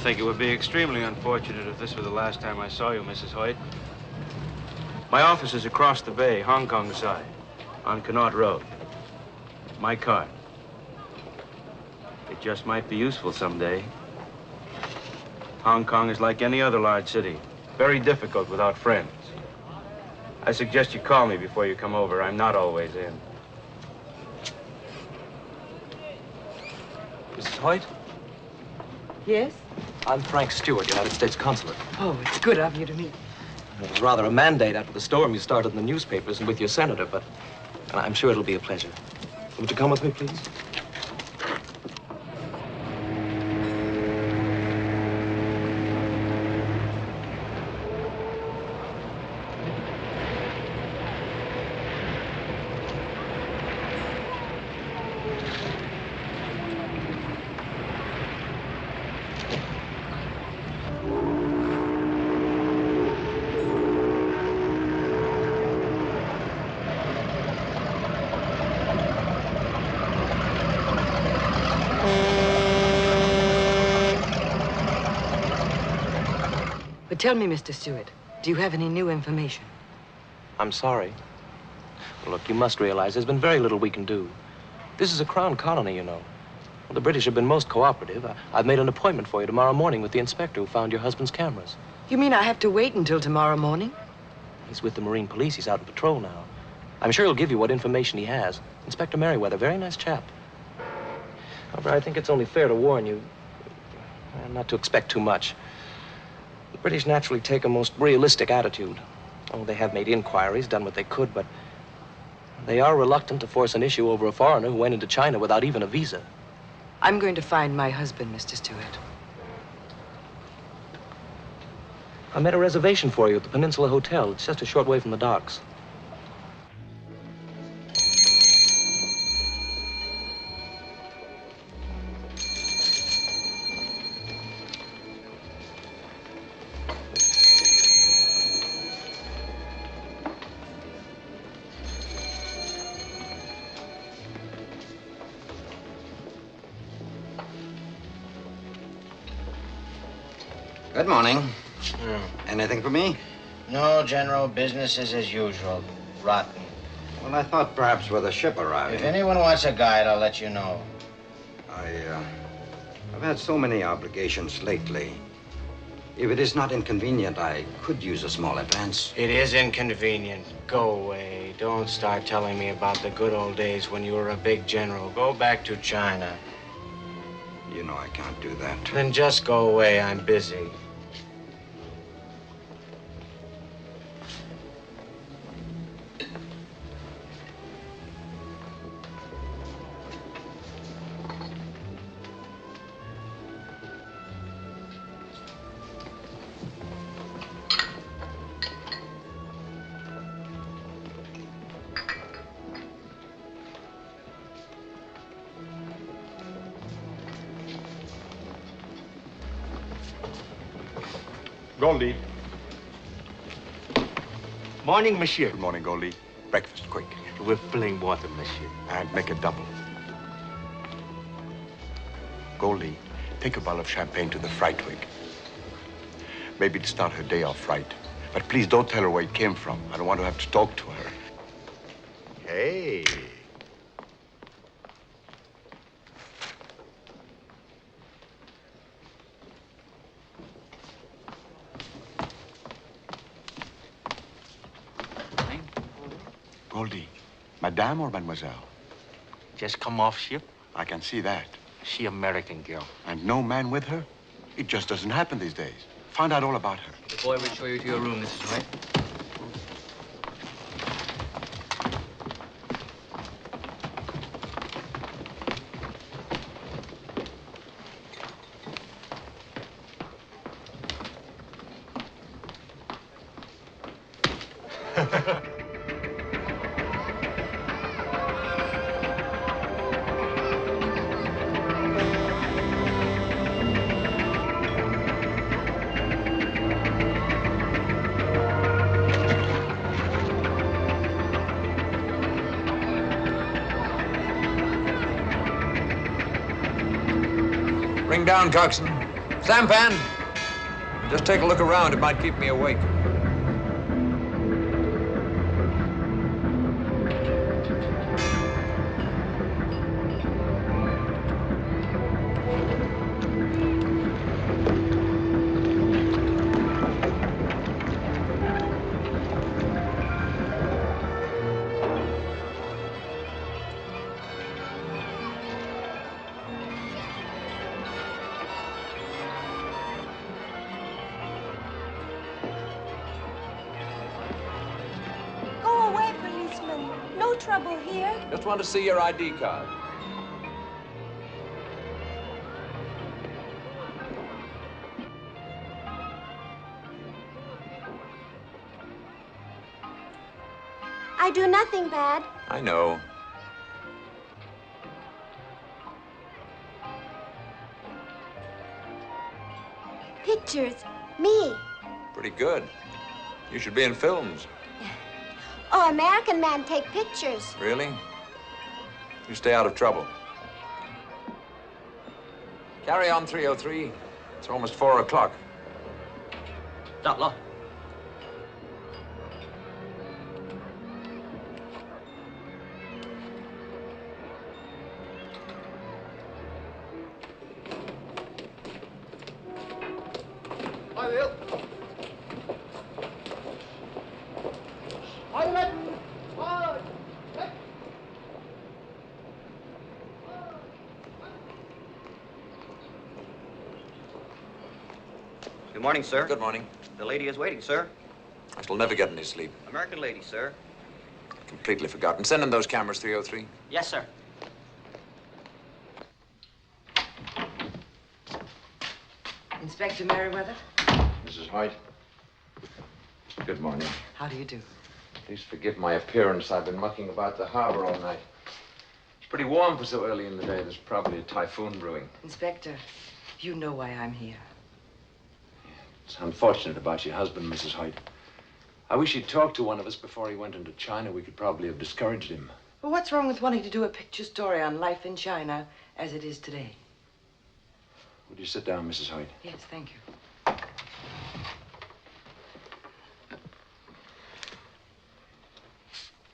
think it would be extremely unfortunate if this were the last time I saw you, Mrs. Hoyt. My office is across the bay, Hong Kong side, on Connaught Road. My card. It just might be useful someday. Hong Kong is like any other large city. Very difficult without friends. I suggest you call me before you come over. I'm not always in. Mrs. Hoyt? Yes? I'm Frank Stewart, United States Consulate. Oh, it's good of you to meet. It was rather a mandate after the storm you started in the newspapers and with your senator, but I'm sure it'll be a pleasure. Would you come with me, please? But tell me, Mr. Stewart, do you have any new information? I'm sorry. Look, you must realize there's been very little we can do. This is a crown colony, you know. Well, the British have been most cooperative. I've made an appointment for you tomorrow morning with the inspector who found your husband's cameras. You mean I have to wait until tomorrow morning? He's with the Marine Police. He's out on patrol now. I'm sure he'll give you what information he has. Inspector Merriweather, very nice chap. However, I think it's only fair to warn you not to expect too much. The British naturally take a most realistic attitude. Oh, they have made inquiries, done what they could, but they are reluctant to force an issue over a foreigner who went into China without even a visa. I'm going to find my husband, Mr. Stewart. I made a reservation for you at the Peninsula Hotel. It's just a short way from the docks. Good morning. Anything for me? No, General. Business is as usual. Rotten. Well, I thought perhaps with a ship arriving. If anyone wants a guide, I'll let you know. I've had so many obligations lately. If it is not inconvenient, I could use a small advance. It is inconvenient. Go away. Don't start telling me about the good old days when you were a big general. Go back to China. You know I can't do that. Then just go away. I'm busy. Goldie. Morning, monsieur. Good morning, Goldie. Breakfast, quick. With plain water, monsieur. And make it double. Goldie, take a bottle of champagne to the fright wig. Maybe to start her day off right. But please don't tell her where it came from. I don't want to have to talk to her. Hey. Goldie, Madame or Mademoiselle? Just come off ship. I can see that. She American girl. And no man with her? It just doesn't happen these days. Find out all about her. The boy will show you to your room, Mrs. Hoyt. Bring down, coxswain. Sampan, just take a look around. It might keep me awake. Trouble here? Just want to see your ID card. I do nothing bad. I know. Pictures. Me. Pretty good. You should be in films. Oh, American man take pictures. Really? You stay out of trouble. Carry on, 303. It's almost 4 o'clock. Stop, law. Hi, Will. Good morning, sir. Good morning. The lady is waiting, sir. I shall never get any sleep. American lady, sir. Completely forgotten. Send in those cameras, 303. Yes, sir. Inspector Merriweather? Mrs. Hoyt. Good morning. How do you do? Please forgive my appearance. I've been mucking about the harbor all night. It's pretty warm for so early in the day. There's probably a typhoon brewing. Inspector, you know why I'm here. It's unfortunate about your husband, Mrs. Hoyt. I wish he'd talked to one of us before he went into China. We could probably have discouraged him. Well, what's wrong with wanting to do a picture story on life in China as it is today? Would you sit down, Mrs. Hoyt? Yes, thank you.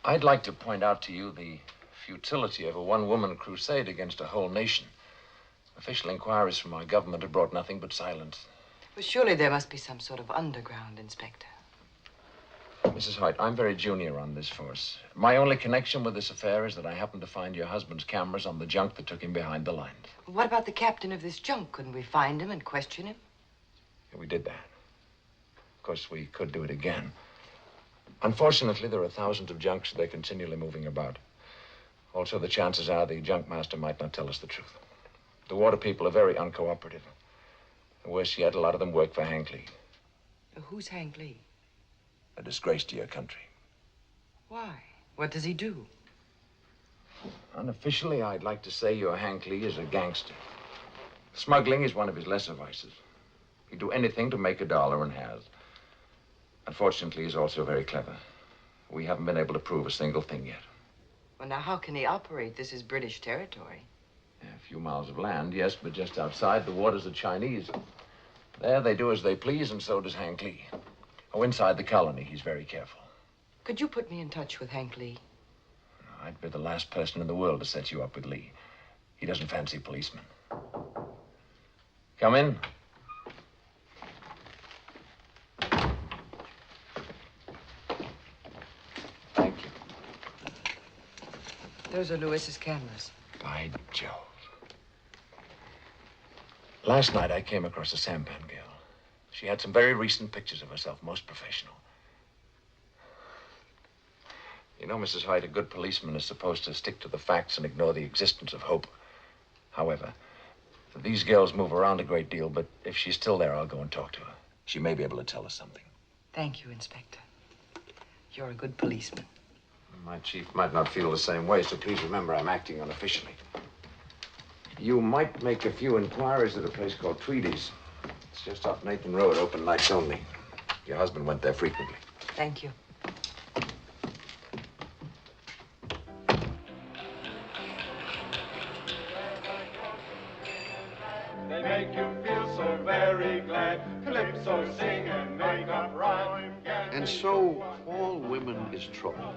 I'd like to point out to you the futility of a one-woman crusade against a whole nation. Official inquiries from our government have brought nothing but silence. Well, surely there must be some sort of underground, Inspector. Mrs. Hoyt, I'm very junior on this force. My only connection with this affair is that I happened to find your husband's cameras on the junk that took him behind the lines. What about the captain of this junk? Couldn't we find him and question him? Yeah, we did that. Of course, we could do it again. Unfortunately, there are thousands of junks. They're continually moving about. Also, the chances are the junk master might not tell us the truth. The water people are very uncooperative. Worse yet, a lot of them work for Hank Lee. Who's Hank Lee? A disgrace to your country. Why? What does he do? Unofficially, I'd like to say your Hank Lee is a gangster. Smuggling is one of his lesser vices. He'd do anything to make a dollar and has. Unfortunately, he's also very clever. We haven't been able to prove a single thing yet. Well, now, how can he operate? This is British territory. A few miles of land, yes, but just outside, the waters are Chinese. There, they do as they please, and so does Hank Lee. Oh, inside the colony, he's very careful. Could you put me in touch with Hank Lee? I'd be the last person in the world to set you up with Lee. He doesn't fancy policemen. Come in. Thank you. Those are Lewis's cameras. By Jove. Last night, I came across a sampan girl. She had some very recent pictures of herself, most professional. You know, Mrs. Hoyt, a good policeman is supposed to stick to the facts and ignore the existence of hope. However, these girls move around a great deal, but if she's still there, I'll go and talk to her. She may be able to tell us something. Thank you, Inspector. You're a good policeman. My chief might not feel the same way, so please remember I'm acting unofficially. You might make a few inquiries at a place called Tweedy's. It's just off Nathan Road, open nights only. Your husband went there frequently. Thank you. They make you feel so very So sing and make up rhyme. And so all women is trouble.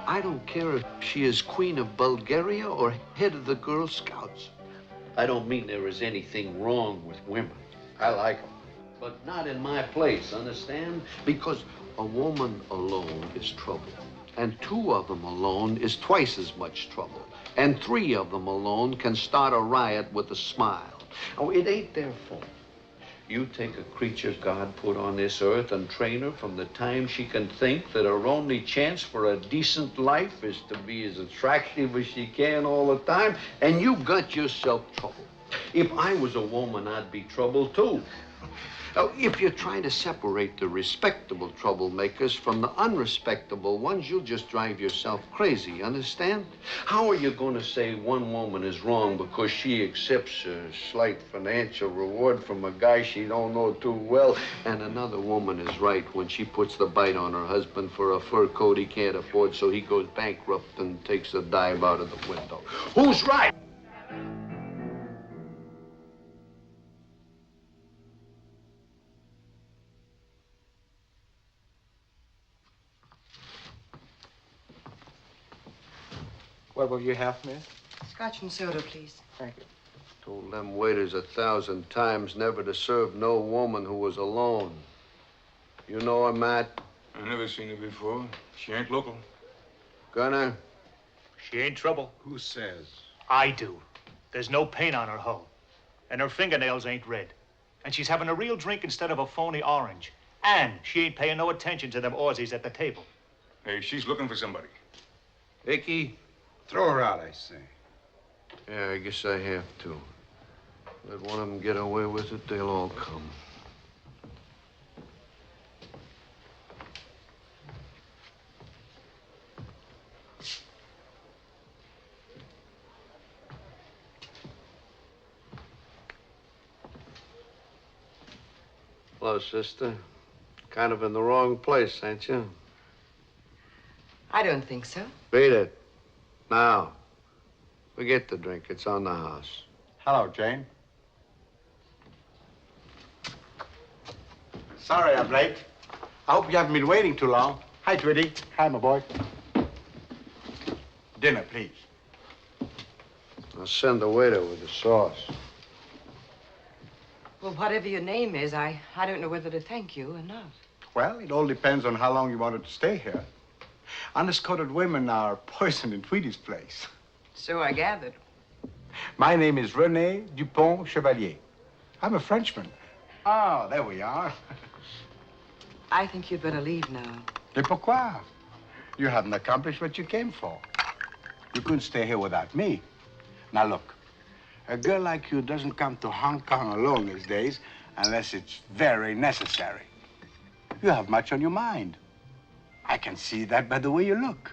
I don't care if she is Queen of Bulgaria or head of the Girl Scouts. I don't mean there is anything wrong with women. I like them. But not in my place, understand? Because a woman alone is trouble. And 2 of them alone is twice as much trouble. And 3 of them alone can start a riot with a smile. Oh, it ain't their fault. You take a creature God put on this earth and train her from the time she can think that her only chance for a decent life is to be as attractive as she can all the time, and you got yourself trouble. If I was a woman, I'd be trouble too. If you're trying to separate the respectable troublemakers from the unrespectable ones, you'll just drive yourself crazy, understand? How are you going to say one woman is wrong because she accepts a slight financial reward from a guy she don't know too well, and another woman is right when she puts the bite on her husband for a fur coat he can't afford, so he goes bankrupt and takes a dive out of the window? Who's right? What will you have, miss? Scotch and soda, please. Thank you. Told them waiters 1,000 times never to serve no woman who was alone. You know her, Matt? I never seen her before. She ain't local. Gunner? She ain't trouble. Who says? I do. There's no paint on her hull. And her fingernails ain't red. And she's having a real drink instead of a phony orange. And she ain't paying no attention to them Aussies at the table. Hey, she's looking for somebody. Icky? Throw her out, I say. Yeah, I guess I have to. Let one of them get away with it, they'll all come. Hello, sister. Kind of in the wrong place, ain't you? I don't think so. Beat it. Now. Forget the drink. It's on the house. Hello, Jane. Sorry I'm late. I hope you haven't been waiting too long. Hi, Twitty. Hi, my boy. Dinner, please. I'll send the waiter with the sauce. Well, whatever your name is, I don't know whether to thank you or not. Well, it all depends on how long you wanted to stay here. Honest-coated women are poison in Tweedy's place. So I gathered. My name is René Dupont Chevalier. I'm a Frenchman. Ah, there we are. I think you'd better leave now. Et pourquoi? You haven't accomplished what you came for. You couldn't stay here without me. Now, look. A girl like you doesn't come to Hong Kong alone these days unless it's very necessary. You have much on your mind. I can see that by the way you look,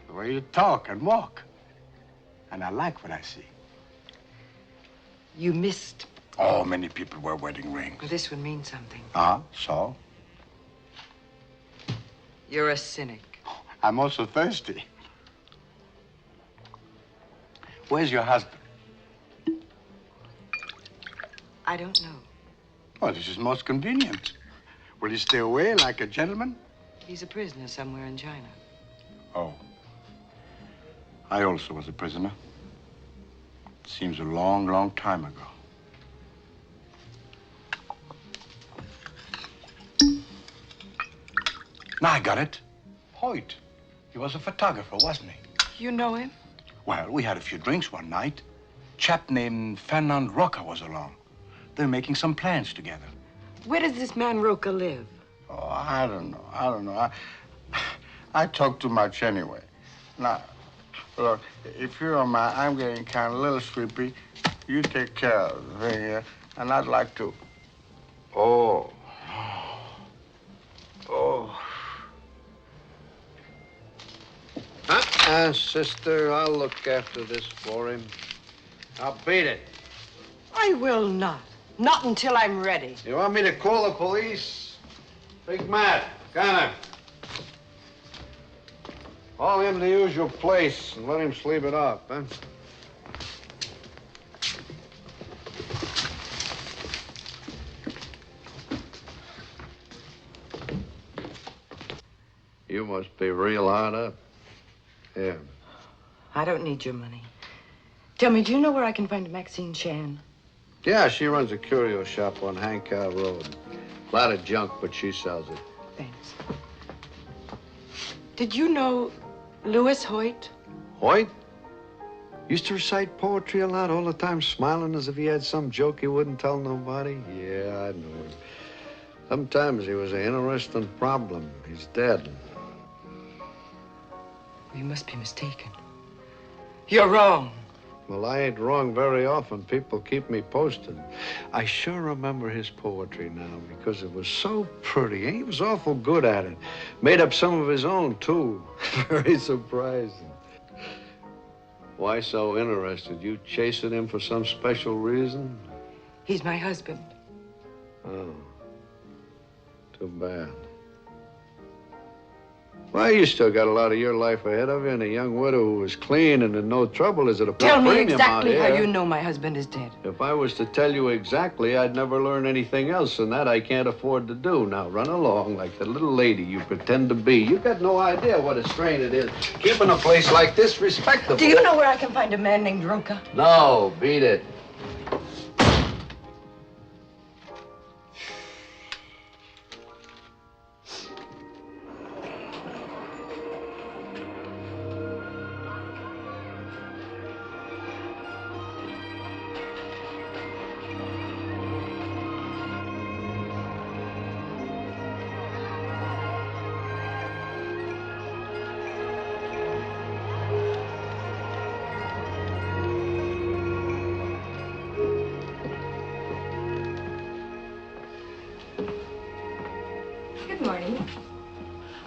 the way you talk and walk. And I like what I see. You missed. Oh, many people wear wedding rings. Well, this would mean something. So? You're a cynic. I'm also thirsty. Where's your husband? I don't know. Well, this is most convenient. Will you stay away like a gentleman? He's a prisoner somewhere in China. Oh. I also was a prisoner. Seems a long, long time ago. Now I got it. Hoyt. He was a photographer, wasn't he? You know him? Well, we had a few drinks one night. Chap named Fernand Roca was along. They're making some plans together. Where does this man Roca live? Oh, I don't know. I talk too much anyway. Now, look, if you don't mind, I'm getting kind of a little sleepy. You take care of the thing here, and I'd like to. Oh. Sister, I'll look after this for him. I'll beat it. I will not. Not until I'm ready. You want me to call the police? Big Matt, Gunner. Haul him to the usual place and let him sleep it off, huh? You must be real hard up. Yeah. I don't need your money. Tell me, do you know where I can find Maxine Chan? Yeah, she runs a curio shop on Hancock Road. A lot of junk, but she sells it. Thanks. Did you know Louis Hoyt? Hoyt? Used to recite poetry a lot, all the time smiling as if he had some joke he wouldn't tell nobody. Yeah, I know him. Sometimes he was an interesting problem. He's dead. You must be mistaken. You're wrong. Well, I ain't wrong very often. People keep me posted. I sure remember his poetry now because it was so pretty. He was awful good at it. Made up some of his own, too. Very surprising. Why so interested? You chasing him for some special reason? He's my husband. Oh. Too bad. Well, you still got a lot of your life ahead of you, and a young widow who was clean and in no trouble is at a Tell me premium exactly out how here. you know my husband is dead. If I was to tell you exactly, I'd never learn anything else, and that I can't afford to do. Now, run along like the little lady you pretend to be. You got no idea what a strain it is keeping a place like this respectable. Do you know where I can find a man named Roca? No, beat it. Good morning.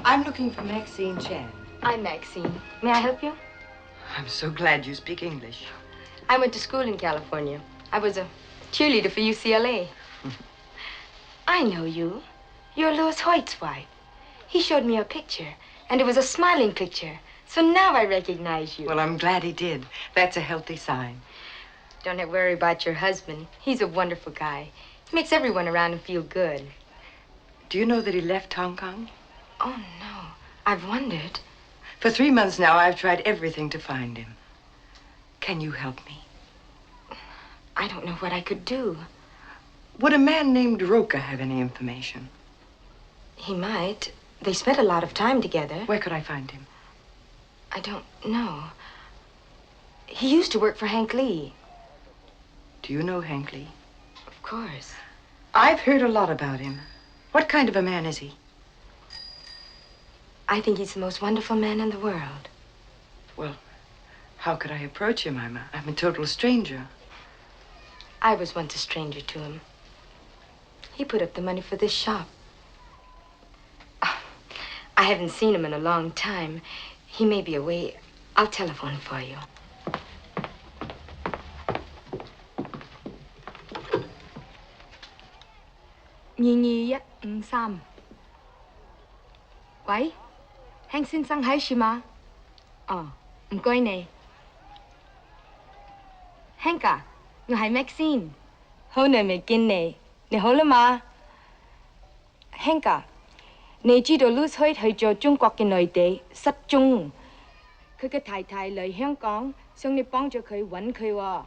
I'm looking for Maxine Chan. I'm Maxine. May I help you? I'm so glad you speak English. I went to school in California. I was a cheerleader for UCLA. I know you. You're Louis Hoyt's wife. He showed me a picture, and it was a smiling picture. So now I recognize you. Well, I'm glad he did. That's a healthy sign. Don't have to worry about your husband. He's a wonderful guy. He makes everyone around him feel good. Do you know that he left Hong Kong? Oh, no. I've wondered. For 3 months now, I've tried everything to find him. Can you help me? I don't know what I could do. Would a man named Roca have any information? He might. They spent a lot of time together. Where could I find him? I don't know. He used to work for Hank Lee. Do you know Hank Lee? Of course. I've heard a lot about him. What kind of a man is he? I think he's the most wonderful man in the world. Well, how could I approach him? I'm a total stranger. I was once a stranger to him. He put up the money for this shop. I haven't seen him in a long time. He may be away. I'll telephone for you.喂, 興先生喺處嗎？哦，唔該你。Hank啊，我係 Maxine，好耐未見你，你好啦嘛 ？Hank啊，你知道 Louis Hoyt 去咗中國嘅內地失蹤，佢嘅太太嚟香港，想你幫助佢揾佢喎。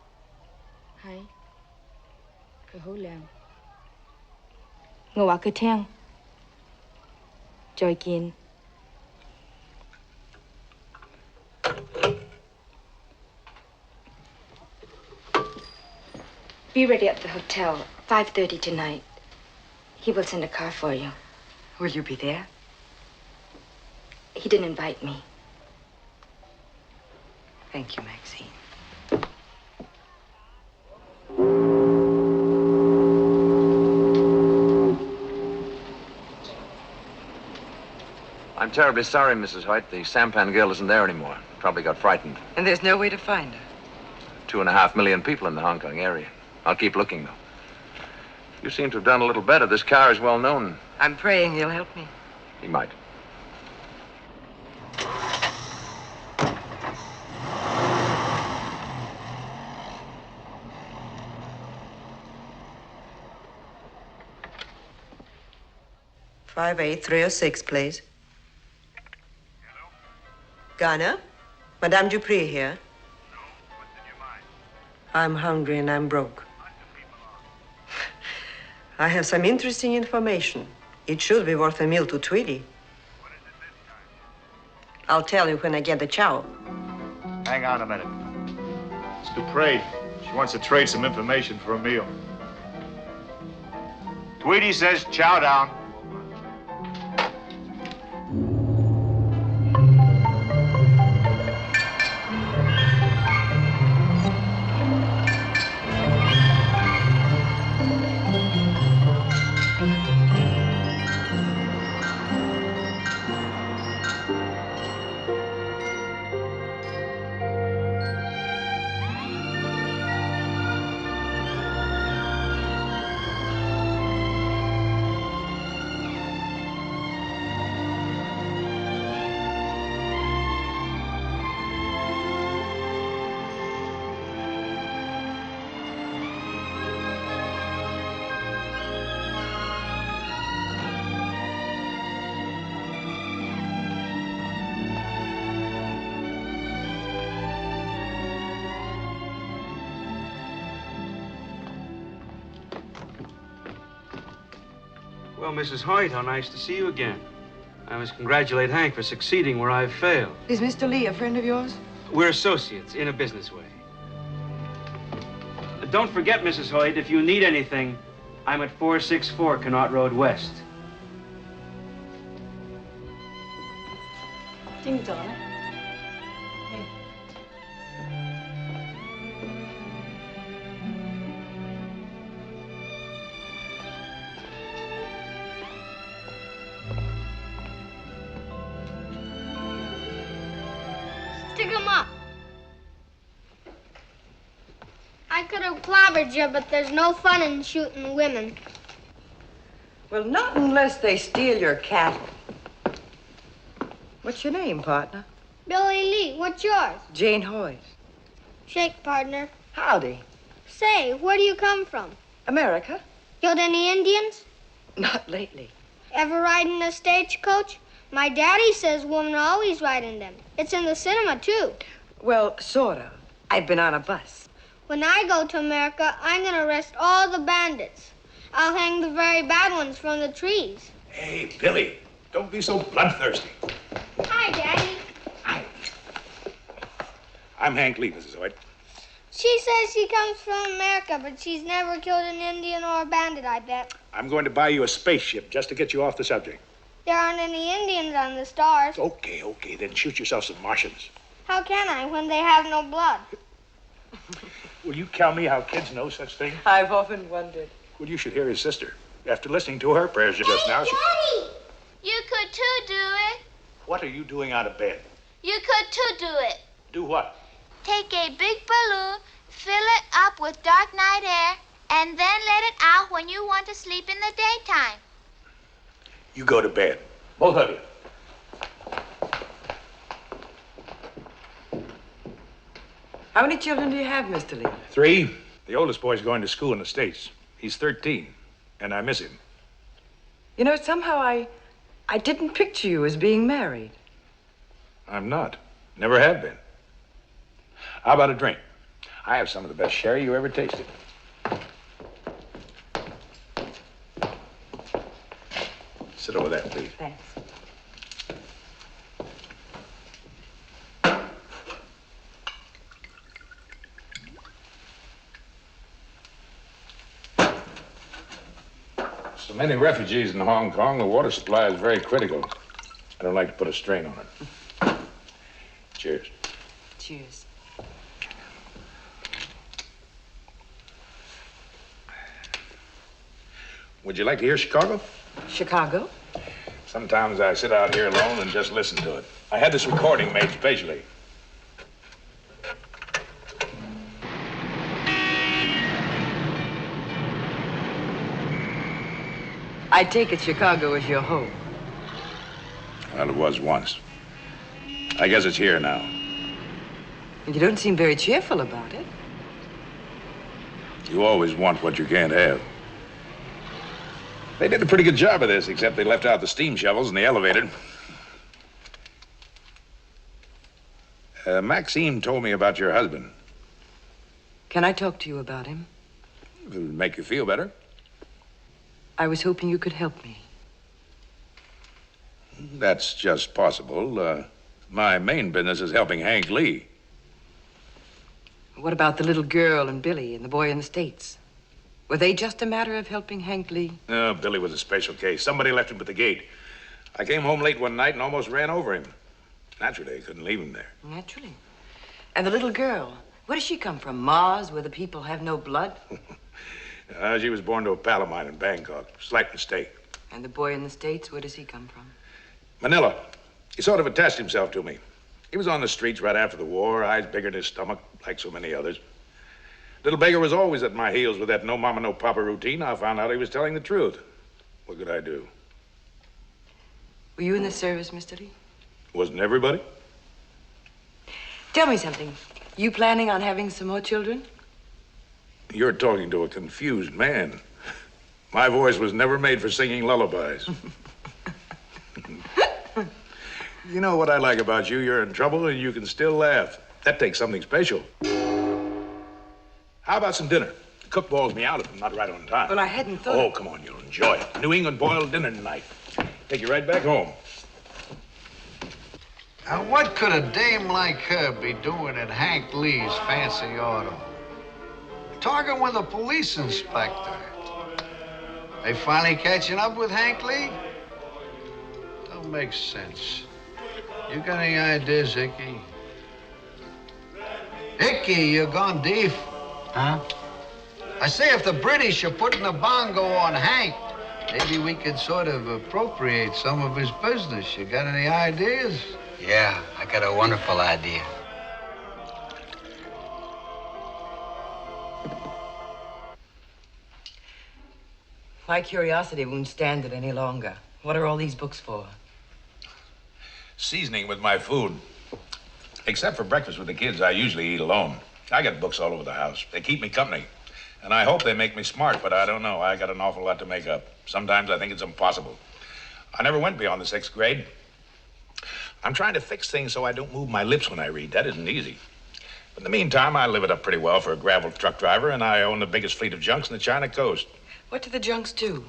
係，佢好靚。我話佢聽。再見。Be ready at the hotel, 5:30 tonight. He will send a car for you. Will you be there? He didn't invite me. Thank you, Maxine. I'm terribly sorry, Mrs. Hoyt. The sampan girl isn't there anymore. Probably got frightened. And there's no way to find her? 2.5 million people in the Hong Kong area. I'll keep looking, though. You seem to have done a little better. This car is well known. I'm praying he'll help me. He might. Five 306, please. Garner, Madame Dupree here. I'm hungry and I'm broke. I have some interesting information. It should be worth a meal to Tweety. I'll tell you when I get the chow. Hang on a minute. It's Dupree. She wants to trade some information for a meal. Tweety says chow down. Well, Mrs. Hoyt, how nice to see you again. I must congratulate Hank for succeeding where I've failed. Is Mr. Lee a friend of yours? We're associates in a business way. Don't forget, Mrs. Hoyt, if you need anything, I'm at 464 Connaught Road West. Ding dong. Stick 'em up. I could have clobbered you, but there's no fun in shooting women. Well, not unless they steal your cattle. What's your name, partner? Billy Lee, what's yours? Jane Hoyt. Shake, partner. Howdy. Say, where do you come from? America? Killed any Indians? Not lately. Ever ride in a stagecoach? My daddy says women always ride in them. It's in the cinema, too. Well, sort of. I've been on a bus. When I go to America, I'm going to arrest all the bandits. I'll hang the very bad ones from the trees. Hey, Billy, don't be so bloodthirsty. Hi, Daddy. I'm Hank Lee, Mrs. Hoyt. She says she comes from America, but she's never killed an Indian or a bandit, I bet. I'm going to buy you a spaceship just to get you off the subject. There aren't any Indians on the stars. Okay, then shoot yourself some Martians. How can I when they have no blood? Will you tell me how kids know such things? I've often wondered. Well, you should hear his sister. After listening to her prayers just now, Daddy! You could too do it. What are you doing out of bed? You could too do it. Do what? Take a big balloon, fill it up with dark night air, and then let it out when you want to sleep in the daytime. You go to bed. Both of you. How many children do you have, Mr. Lee? 3. The oldest boy's going to school in the States. He's 13, and I miss him. You know, somehow I didn't picture you as being married. I'm not. Never have been. How about a drink? I have some of the best sherry you ever tasted. Sit over there, please. Thanks. So many refugees in Hong Kong, the water supply is very critical. I don't like to put a strain on it. Cheers. Cheers. Would you like to hear Chicago? Chicago? Sometimes I sit out here alone and just listen to it. I had this recording made specially. I take it Chicago is your home. Well, it was once. I guess it's here now. And you don't seem very cheerful about it. You always want what you can't have. They did a pretty good job of this, except they left out the steam shovels and the elevator. Maxine told me about your husband. Can I talk to you about him? It'll make you feel better. I was hoping you could help me. That's just possible. My main business is helping Hank Lee. What about the little girl and Billy and the boy in the States? Were they just a matter of helping Hank Lee? Billy was a special case. Somebody left him at the gate. I came home late one night and almost ran over him. Naturally, I couldn't leave him there. Naturally. And the little girl, where does she come from? Mars, where the people have no blood? She was born to a pal of mine in Bangkok. Slight mistake. And the boy in the States, where does he come from? Manila. He sort of attached himself to me. He was on the streets right after the war, eyes bigger than his stomach, like so many others. Little beggar was always at my heels with that no mama, no papa routine. I found out he was telling the truth. What could I do? Were you in the service, Mr. Lee? Wasn't everybody? Tell me something. You planning on having some more children? You're talking to a confused man. My voice was never made for singing lullabies. You know what I like about you? You're in trouble and you can still laugh. That takes something special. How about some dinner? The cook balls me out if I'm not right on time. Well, I hadn't thought... Oh, come on, you'll enjoy it. New England boiled dinner tonight. Take you right back home. Now, what could a dame like her be doing at Hank Lee's fancy auto? Talking with a police inspector. They finally catching up with Hank Lee? Don't make sense. You got any ideas, Icky? Icky, you're gone deaf. Huh? I say if the British are putting a bongo on Hank, maybe we could sort of appropriate some of his business. You got any ideas? Yeah, I got a wonderful idea. My curiosity won't stand it any longer. What are all these books for? Seasoning with my food. Except for breakfast with the kids, I usually eat alone. I got books all over the house. They keep me company. And I hope they make me smart, but I don't know. I got an awful lot to make up. Sometimes I think it's impossible. I never went beyond the 6th grade. I'm trying to fix things so I don't move my lips when I read. That isn't easy. But in the meantime, I live it up pretty well for a gravel truck driver, and I own the biggest fleet of junks in the China coast. What do the junks do?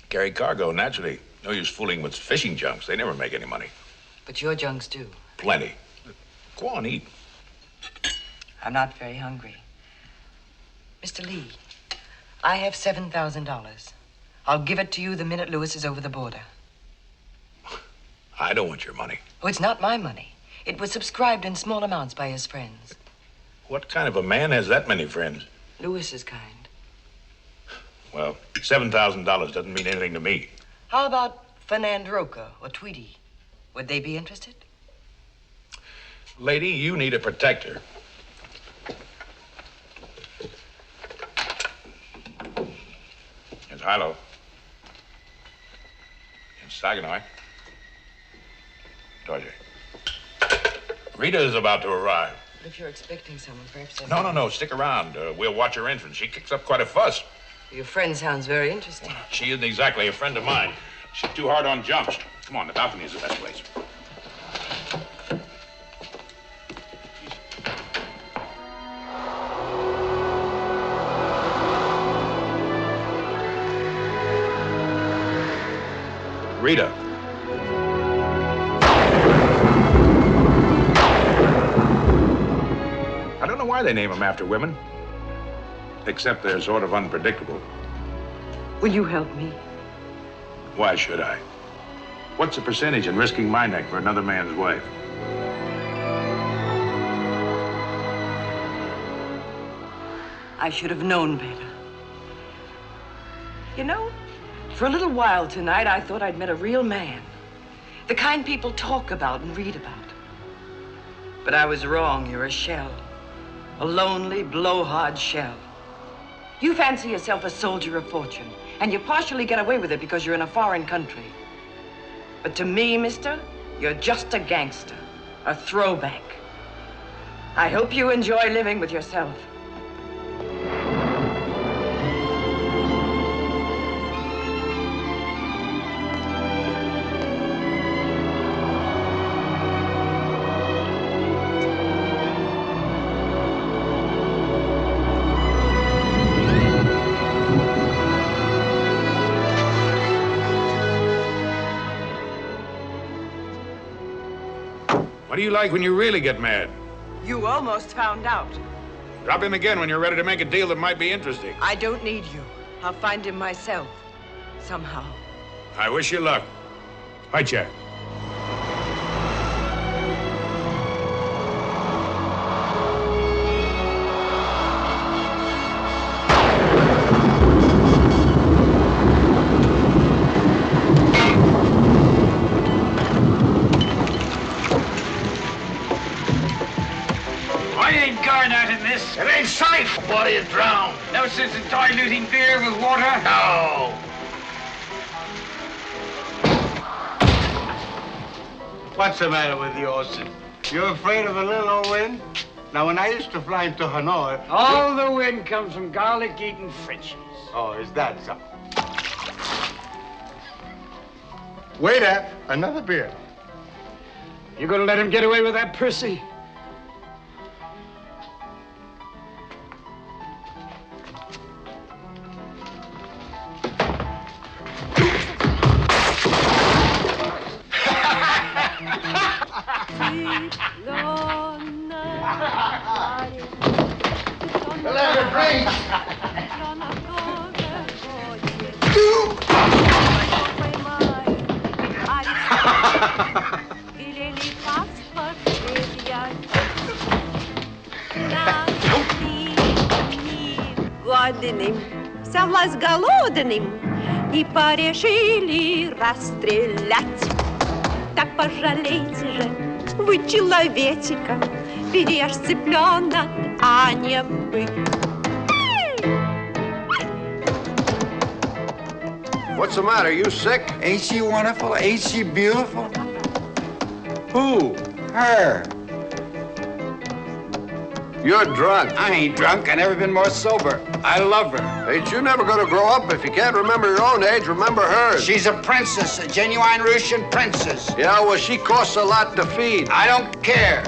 Carry cargo, naturally. No use fooling with fishing junks. They never make any money. But your junks do. Plenty. Go on, eat. I'm not very hungry. Mr. Lee, I have $7,000. I'll give it to you the minute Lewis is over the border. I don't want your money. Oh, it's not my money. It was subscribed in small amounts by his friends. What kind of a man has that many friends? Lewis's kind. Well, $7,000 doesn't mean anything to me. How about Fernand Roca or Tweedy? Would they be interested? Lady, you need a protector. It's Hilo. It's Saganoi. Torje. Rita is about to arrive. If you're expecting someone, perhaps... No. Stick around. We'll watch her entrance. She kicks up quite a fuss. Your friend sounds very interesting. She isn't exactly a friend of mine. She's too hard on jumps. Come on, the balcony is the best place. Rita. I don't know why they name them after women. Except they're sort of unpredictable. Will you help me? Why should I? What's the percentage in risking my neck for another man's wife? I should have known better. You know, for a little while tonight, I thought I'd met a real man. The kind people talk about and read about. But I was wrong. You're a shell. A lonely, blowhard shell. You fancy yourself a soldier of fortune, and you partially get away with it because you're in a foreign country. But to me, mister, you're just a gangster, a throwback. I hope you enjoy living with yourself. What do you like when you really get mad? You almost found out. Drop him again when you're ready to make a deal that might be interesting. I don't need you. I'll find him myself. Somehow. I wish you luck. Hi, Jack. It ain't safe. Body is drowned. No sense in diluting beer with water? No. What's the matter with you, Olsen? You're afraid of a little old wind? Now, when I used to fly into Hanoi... All the wind comes from garlic-eating Frenchies. Oh, is that so? Waiter, another beer. You gonna let him get away with that, Percy? Let her drink. Годным, совлас голодным, и порешили расстрелять. Так пожалейте же вы человечика, ведь я ж цыпленок, а не бык. What's the matter? You sick? Ain't she wonderful? Ain't she beautiful? Who? Her. You're drunk. I ain't drunk. I never been more sober. I love her. Ain't you never gonna grow up? If you can't remember your own age, remember hers. She's a princess, a genuine Russian princess. Yeah, well, she costs a lot to feed. I don't care.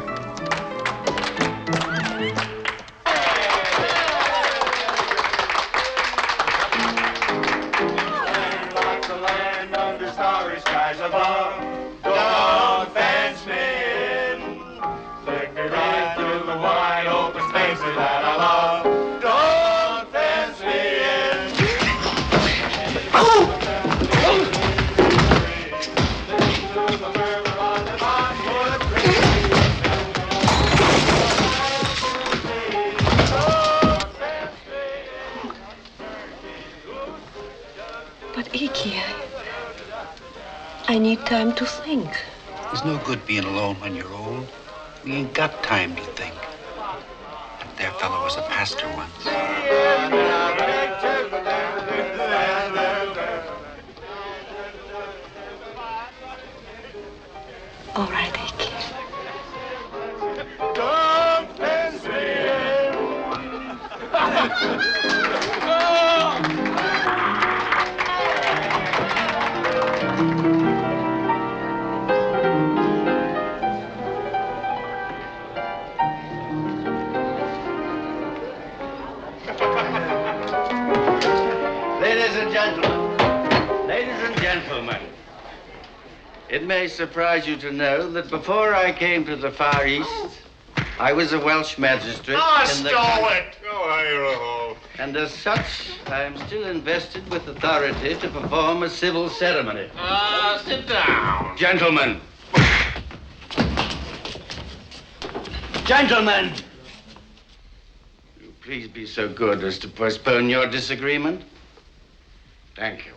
Lots of land under starry skies above. Don't fence me in. Take me right through the wide open spaces that I love. Don't fence me in. But Iki, I need time to think. It's no good being alone when you're old. We ain't got time to think. That there fellow was a pastor once. All right, Iki. Don't fence me Ladies and gentlemen, it may surprise you to know that before I came to the Far East, I was a Welsh magistrate in the country. Go home. And as such, I am still invested with authority to perform a civil ceremony. Sit down. Gentlemen. Gentlemen! Will you please be so good as to postpone your disagreement? Thank you.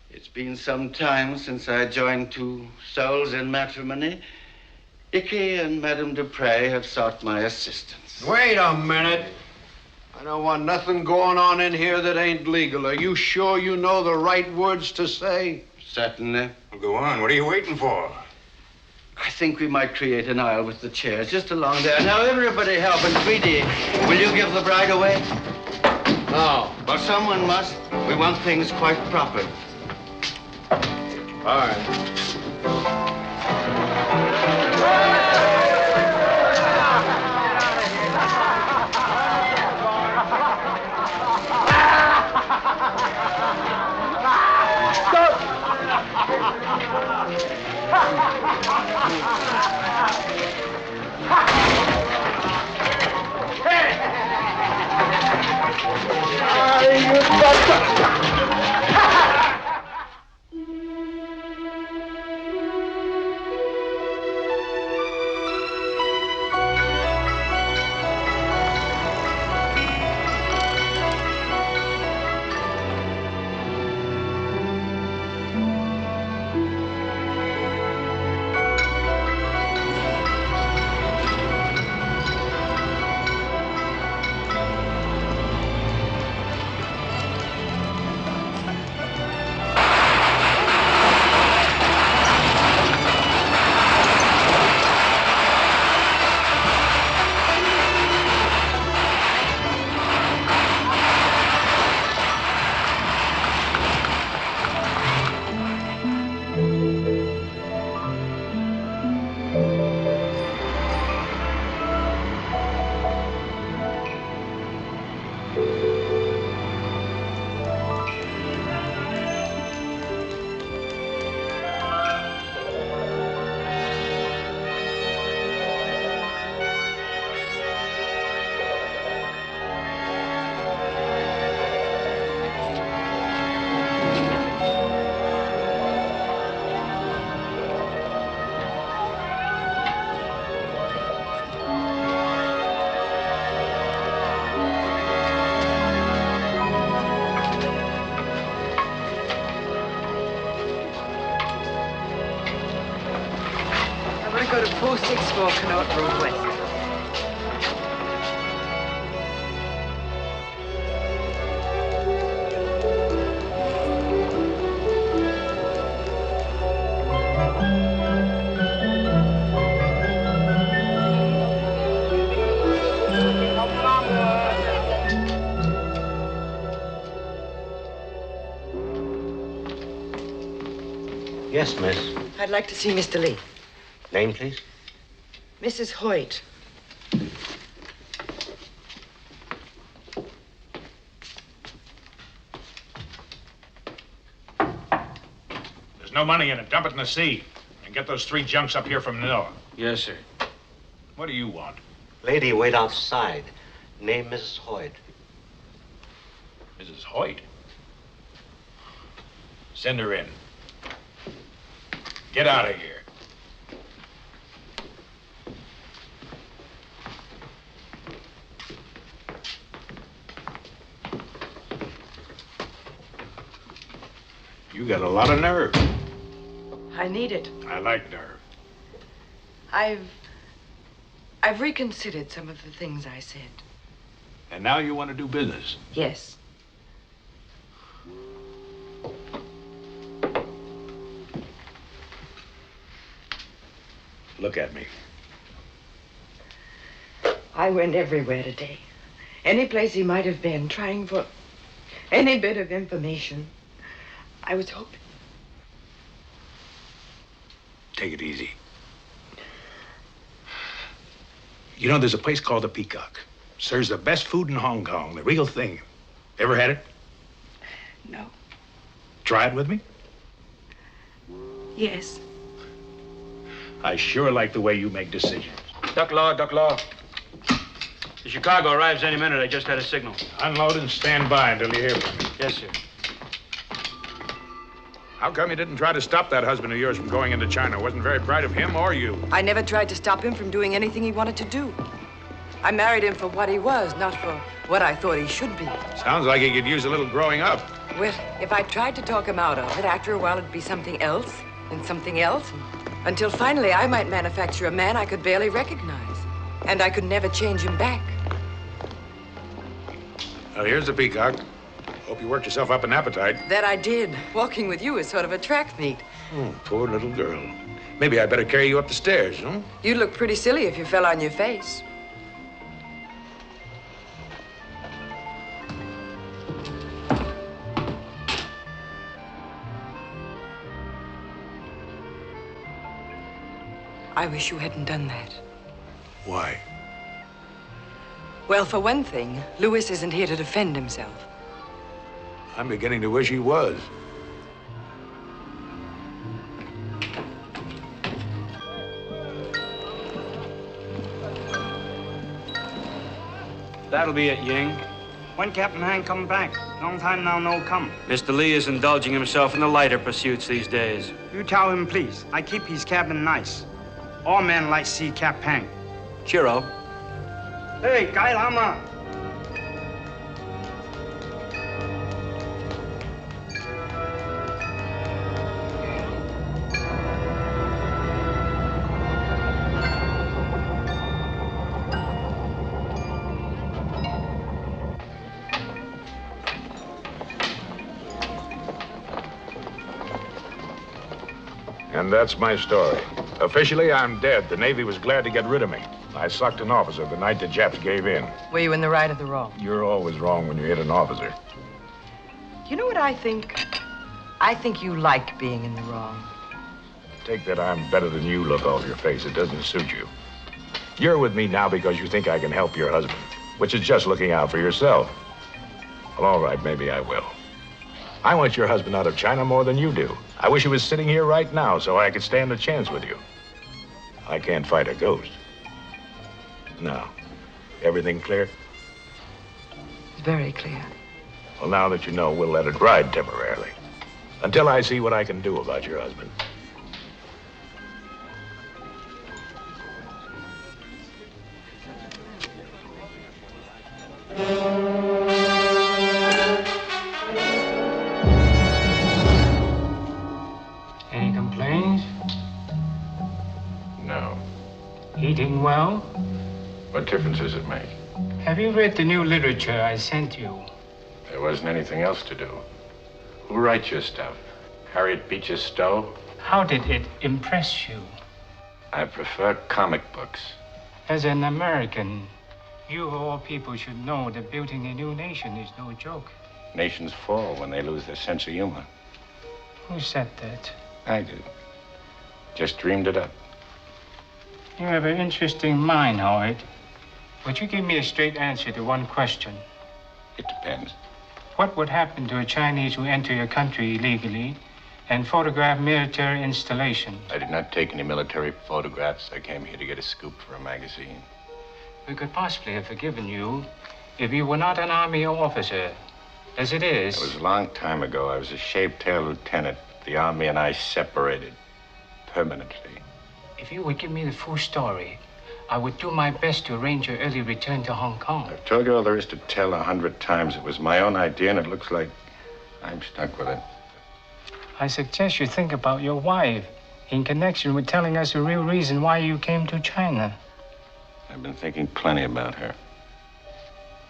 It's been some time since I joined two souls in matrimony. Icky and Madame Dupre have sought my assistance. Wait a minute. I don't want nothing going on in here that ain't legal. Are you sure you know the right words to say? Certainly. Well, go on. What are you waiting for? I think we might create an aisle with the chairs just along there. Now, everybody help. And Tweety, will you give the bride away? No. Well, someone must. We want things quite proper. All right. Go to 464 Connaught Road West. Yes, miss. I'd like to see Mr. Lee. Name, please? Mrs. Hoyt. There's no money in it. Dump it in the sea. And get those 3 junks up here from Manila. Yes, sir. What do you want? Lady, wait outside. Name Mrs. Hoyt. Mrs. Hoyt? Send her in. Get out of here. You got a lot of nerve. I need it. I like nerve. I've reconsidered some of the things I said. And now you want to do business? Yes. Look at me. I went everywhere today. Any place he might have been, trying for any bit of information. I was hoping. Take it easy. You know, there's a place called the Peacock. Serves the best food in Hong Kong, the real thing. Ever had it? No. Try it with me? Yes. I sure like the way you make decisions. Duck Law, Duck Law. The Chicago arrives any minute. I just had a signal. Unload and stand by until you hear from me. Yes, sir. How come you didn't try to stop that husband of yours from going into China? Wasn't very bright of him or you. I never tried to stop him from doing anything he wanted to do. I married him for what he was, not for what I thought he should be. Sounds like he could use a little growing up. Well, if I tried to talk him out of it, after a while it'd be something else, and something else, until finally I might manufacture a man I could barely recognize. And I could never change him back. Well, here's the Peacock. Hope you worked yourself up an appetite. That I did. Walking with you is sort of a track meet. Oh, poor little girl. Maybe I better carry you up the stairs, huh? You'd look pretty silly if you fell on your face. I wish you hadn't done that. Why? Well, for one thing, Louis isn't here to defend himself. I'm beginning to wish he was. That'll be it, Ying. When Captain Han come back? Long time now no come. Mr. Lee is indulging himself in the lighter pursuits these days. You tell him, please. I keep his cabin nice. All men like see Cap Han. Cheero. Hey, Guy Lama. And that's my story. Officially, I'm dead. The Navy was glad to get rid of me. I sucked an officer the night the Japs gave in. Were you in the right or the wrong? You're always wrong when you hit an officer. You know what I think? I think you like being in the wrong. Take that I'm better than you look off your face. It doesn't suit you. You're with me now because you think I can help your husband, which is just looking out for yourself. Well, all right, maybe I will. I want your husband out of China more than you do. I wish he was sitting here right now so I could stand a chance with you. I can't fight a ghost. Now, everything clear? It's very clear. Well, now that you know, we'll let it ride temporarily. Until I see what I can do about your husband. Any complaints? No. Eating well? What difference does it make? Have you read the new literature I sent you? There wasn't anything else to do. Who writes your stuff? Harriet Beecher Stowe? How did it impress you? I prefer comic books. As an American, you of all people should know that building a new nation is no joke. Nations fall when they lose their sense of humor. Who said that? I did. Just dreamed it up. You have an interesting mind, Howard. Would you give me a straight answer to one question? It depends. What would happen to a Chinese who enter your country illegally and photograph military installations? I did not take any military photographs. I came here to get a scoop for a magazine. We could possibly have forgiven you if you were not an army officer. As it is... It was a long time ago. I was a shaved-tail lieutenant. The Army and I separated permanently. If you would give me the full story, I would do my best to arrange your early return to Hong Kong. I've told you all there is to tell 100 times. It was my own idea, and it looks like I'm stuck with it. I suggest you think about your wife in connection with telling us the real reason why you came to China. I've been thinking plenty about her.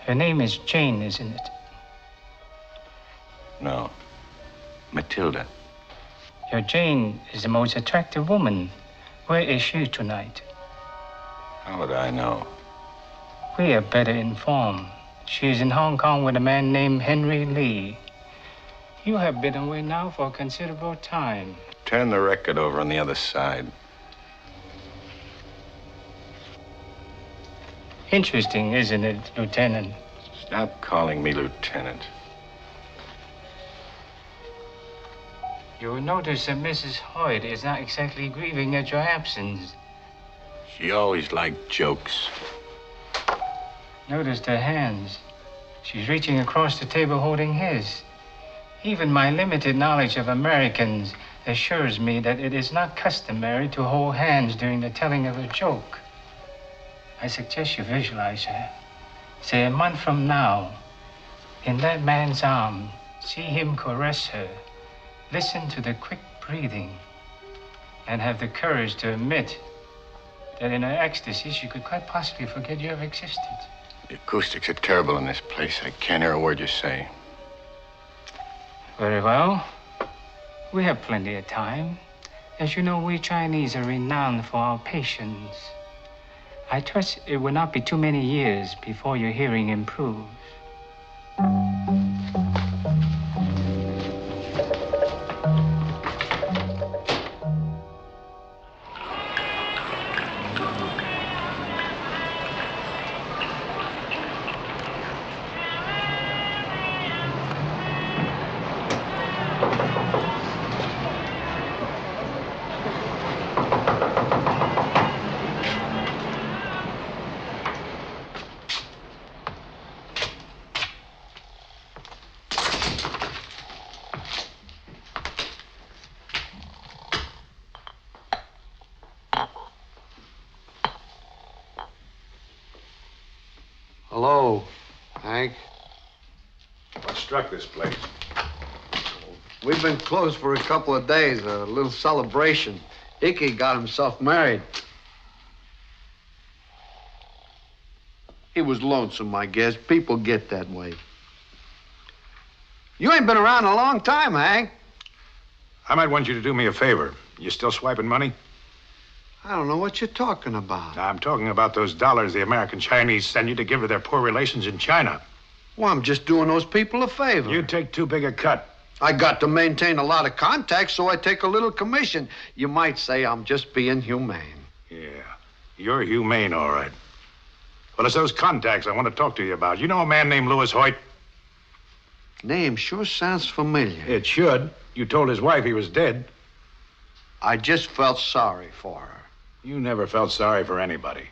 Her name is Jane, isn't it? No. Matilda. Your Jane is the most attractive woman. Where is she tonight? How would I know? We are better informed. She is in Hong Kong with a man named Henry Lee. You have been away now for a considerable time. Turn the record over on the other side. Interesting, isn't it, Lieutenant? Stop calling me Lieutenant. You will notice that Mrs. Hoyt is not exactly grieving at your absence. She always liked jokes. Noticed her hands. She's reaching across the table holding his. Even my limited knowledge of Americans assures me that it is not customary to hold hands during the telling of a joke. I suggest you visualize her. Say a month from now, in that man's arm, see him caress her. Listen to the quick breathing and have the courage to admit that in her ecstasy, she could quite possibly forget you have existed. The acoustics are terrible in this place. I can't hear a word you say. Very well. We have plenty of time. As you know, we Chinese are renowned for our patience. I trust it will not be too many years before your hearing improves. Hello, Hank. What struck this place? We've been closed for a couple of days, a little celebration. Icky got himself married. He was lonesome, I guess. People get that way. You ain't been around a long time, Hank. I might want you to do me a favor. You still swiping money? I don't know what you're talking about. I'm talking about those dollars the American Chinese send you to give to their poor relations in China. Well, I'm just doing those people a favor. You take too big a cut. I got to maintain a lot of contacts, so I take a little commission. You might say I'm just being humane. Yeah, you're humane, all right. Well, it's those contacts I want to talk to you about. You know a man named Louis Hoyt? Name sure sounds familiar. It should. You told his wife he was dead. I just felt sorry for her. You never felt sorry for anybody.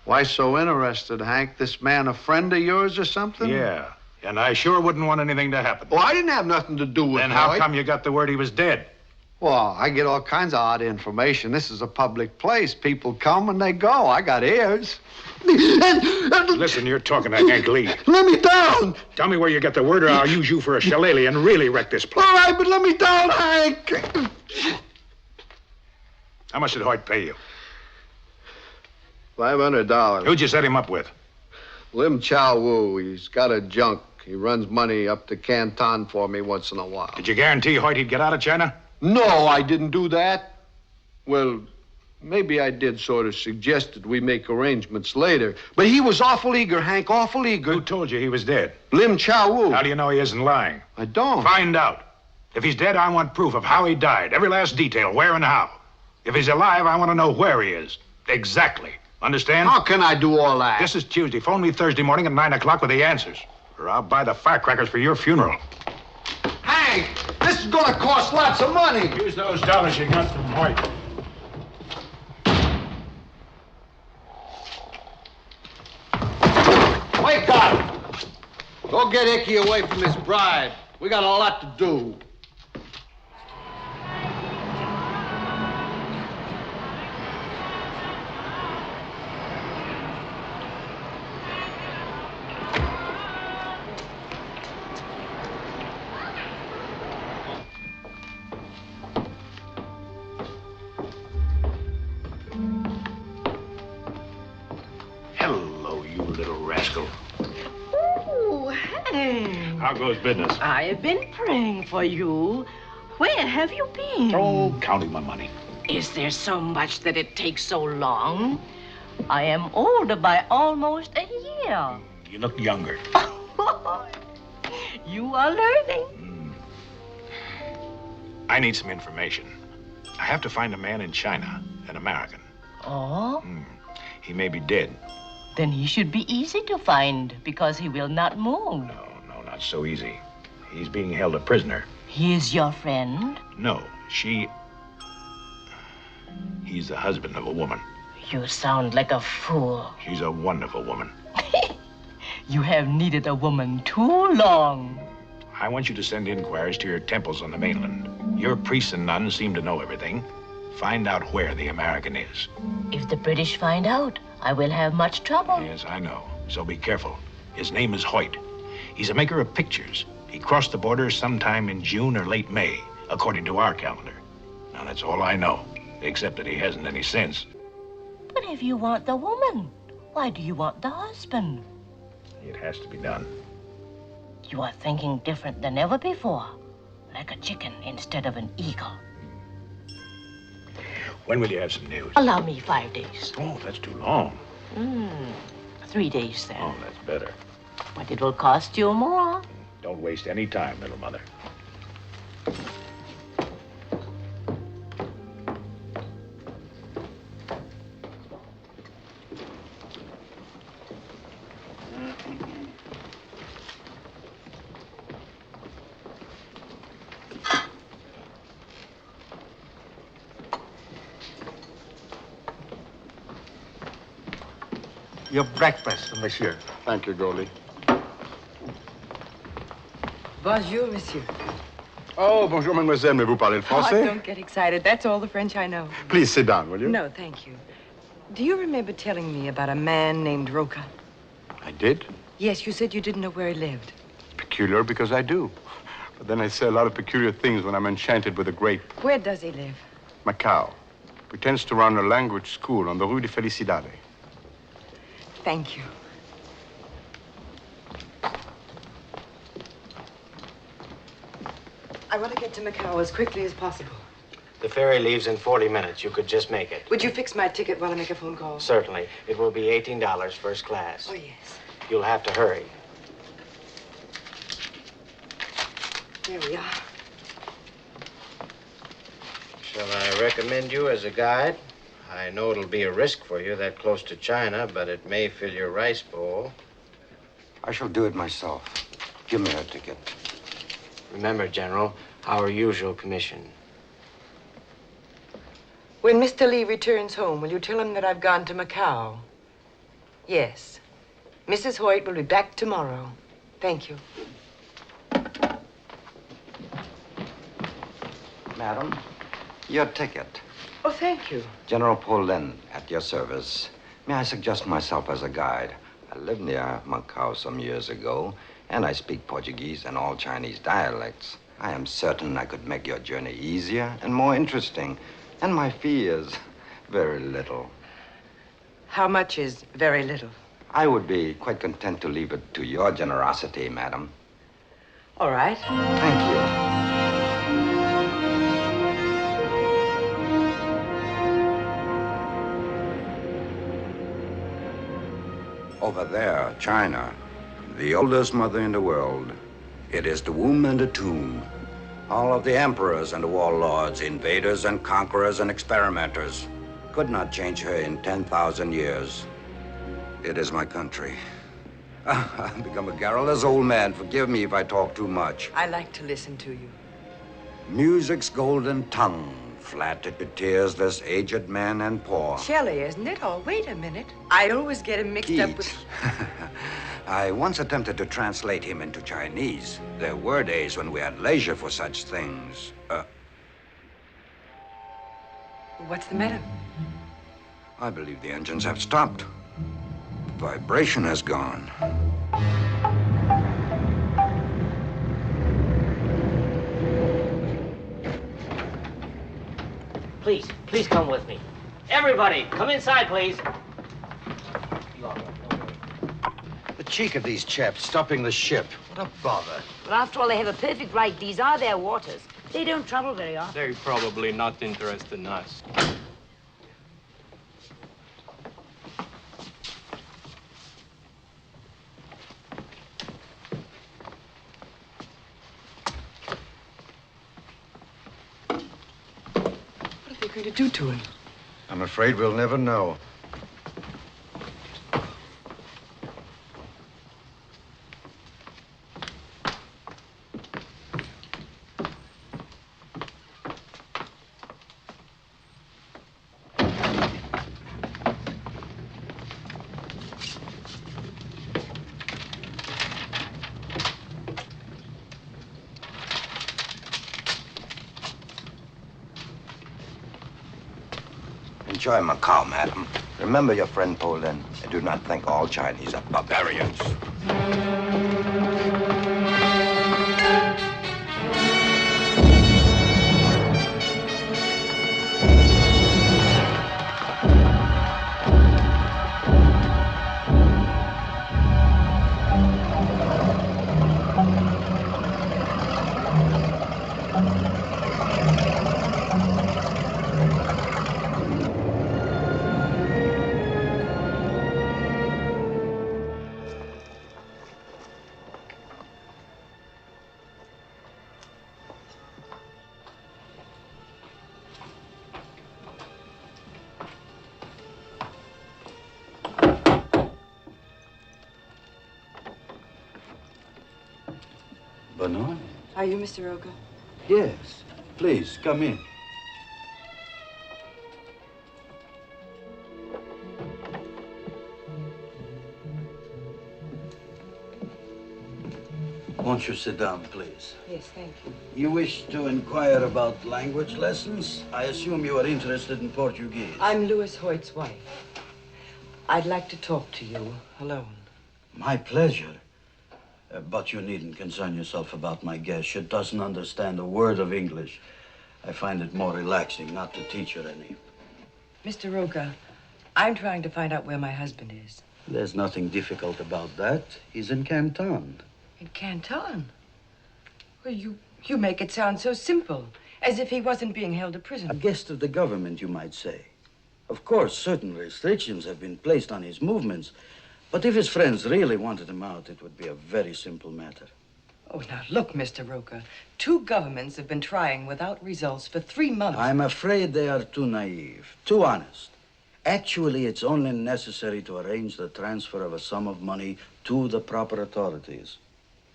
Why so interested, Hank? This man a friend of yours or something? Yeah, and I sure wouldn't want anything to happen. Well, I didn't have nothing to do with it. Then how come you got the word he was dead? Well, I get all kinds of odd information. This is a public place. People come and they go. I got ears. Listen, you're talking to Hank Lee. Let me down. Tell me where you get the word or I'll use you for a shillelagh and really wreck this place. All right, but let me down, Hank. How much did Hoyt pay you? $500. Who'd you set him up with? Lim Chow Wu. He's got a junk. He runs money up to Canton for me once in a while. Did you guarantee Hoyt he'd get out of China? No, I didn't do that. Well, maybe I did sort of suggested we make arrangements later. But he was awful eager, Hank, awful eager. Who told you he was dead? Lim Chow Wu. How do you know he isn't lying? I don't. Find out. If he's dead, I want proof of how he died. Every last detail, where and how. If he's alive, I want to know where he is. Exactly. Understand? How can I do all that? This is Tuesday. Phone me Thursday morning at 9 o'clock with the answers. Or I'll buy the firecrackers for your funeral. Hank, this is gonna cost lots of money. Use those dollars you got from Hoyt. Wake up! Go get Icky away from his bride. We got a lot to do. Hello, you little rascal. Oh, hey. How goes business? I have been praying for you. Where have you been? Oh, counting my money. Is there so much that it takes so long? I am older by almost a year. You look younger. You are learning. I need some information. I have to find a man in China, an American. Oh? He may be dead. Then he should be easy to find because he will not move. No, not so easy. He's being held a prisoner. He is your friend? No, he's the husband of a woman. You sound like a fool. She's a wonderful woman. You have needed a woman too long. I want you to send inquiries to your temples on the mainland. Your priests and nuns seem to know everything. Find out where the American is. If the British find out, I will have much trouble. Yes, I know. So be careful. His name is Hoyt. He's a maker of pictures. He crossed the border sometime in June or late May, according to our calendar. Now, that's all I know, except that he hasn't any sense. But if you want the woman, why do you want the husband? It has to be done. You are thinking different than ever before, like a chicken instead of an eagle. When will you have some news? Allow me 5 days. Oh, that's too long. 3 days then. Oh, that's better. But it will cost you more. Don't waste any time, little mother. Your breakfast, monsieur. Thank you, Goldie. Bonjour, monsieur. Oh, bonjour, mademoiselle. Mais vous parlez le français? Oh, don't get excited. That's all the French I know. Please sit down, will you? No, thank you. Do you remember telling me about a man named Roca? I did? Yes, you said you didn't know where he lived. Peculiar because I do. But then I say a lot of peculiar things when I'm enchanted with a grape. Where does he live? Macau. Pretends to run a language school on the Rue de Felicidade. Thank you. I want to get to Macau as quickly as possible. The ferry leaves in 40 minutes. You could just make it. Would you fix my ticket while I make a phone call? Certainly. It will be $18 first class. Oh, yes. You'll have to hurry. There we are. Shall I recommend you as a guide? I know it'll be a risk for you that close to China, but it may fill your rice bowl. I shall do it myself. Give me a ticket. Remember, General, our usual commission. When Mr. Lee returns home, will you tell him that I've gone to Macau? Yes. Mrs. Hoyt will be back tomorrow. Thank you. Madam, your ticket. Oh, thank you. General Paulin, at your service. May I suggest myself as a guide? I lived near Macau some years ago, and I speak Portuguese and all Chinese dialects. I am certain I could make your journey easier and more interesting. And my fee is very little. How much is very little? I would be quite content to leave it to your generosity, madam. All right. Thank you. Over there, China, the oldest mother in the world. It is the womb and the tomb. All of the emperors and the warlords, invaders and conquerors and experimenters could not change her in 10,000 years. It is my country. I've become a garrulous old man. Forgive me if I talk too much. I like to listen to you. Music's golden tongue flattered to tears this aged man and poor. Shelley, isn't it? Oh, wait a minute. I always get him mixed up with... I once attempted to translate him into Chinese. There were days when we had leisure for such things. What's the matter? I believe the engines have stopped. The vibration has gone. Please come with me. Everybody, come inside, please. The cheek of these chaps stopping the ship. What a bother. But after all, they have a perfect right. These are their waters. They don't travel very often. They're probably not interested in us. What are they going to do to him? I'm afraid we'll never know. Enjoy Macau, madam. Remember your friend Paulin, and do not think all Chinese are barbarians. Bernard? Are you Mr. Oka? Yes. Please, come in. Won't you sit down, please? Yes, thank you. You wish to inquire about language lessons? I assume you are interested in Portuguese. I'm Louis Hoyt's wife. I'd like to talk to you alone. My pleasure. But you needn't concern yourself about my guest. She doesn't understand a word of English. I find it more relaxing not to teach her any. Mr. Roca, I'm trying to find out where my husband is. There's nothing difficult about that. He's in Canton. In Canton? Well, you make it sound so simple, as if he wasn't being held a prisoner. A guest of the government, you might say. Of course, certain restrictions have been placed on his movements, but if his friends really wanted him out, it would be a very simple matter. Oh, now look, Mr. Roca, 2 governments have been trying without results for 3 months. I'm afraid they are too naive, too honest. Actually, it's only necessary to arrange the transfer of a sum of money to the proper authorities.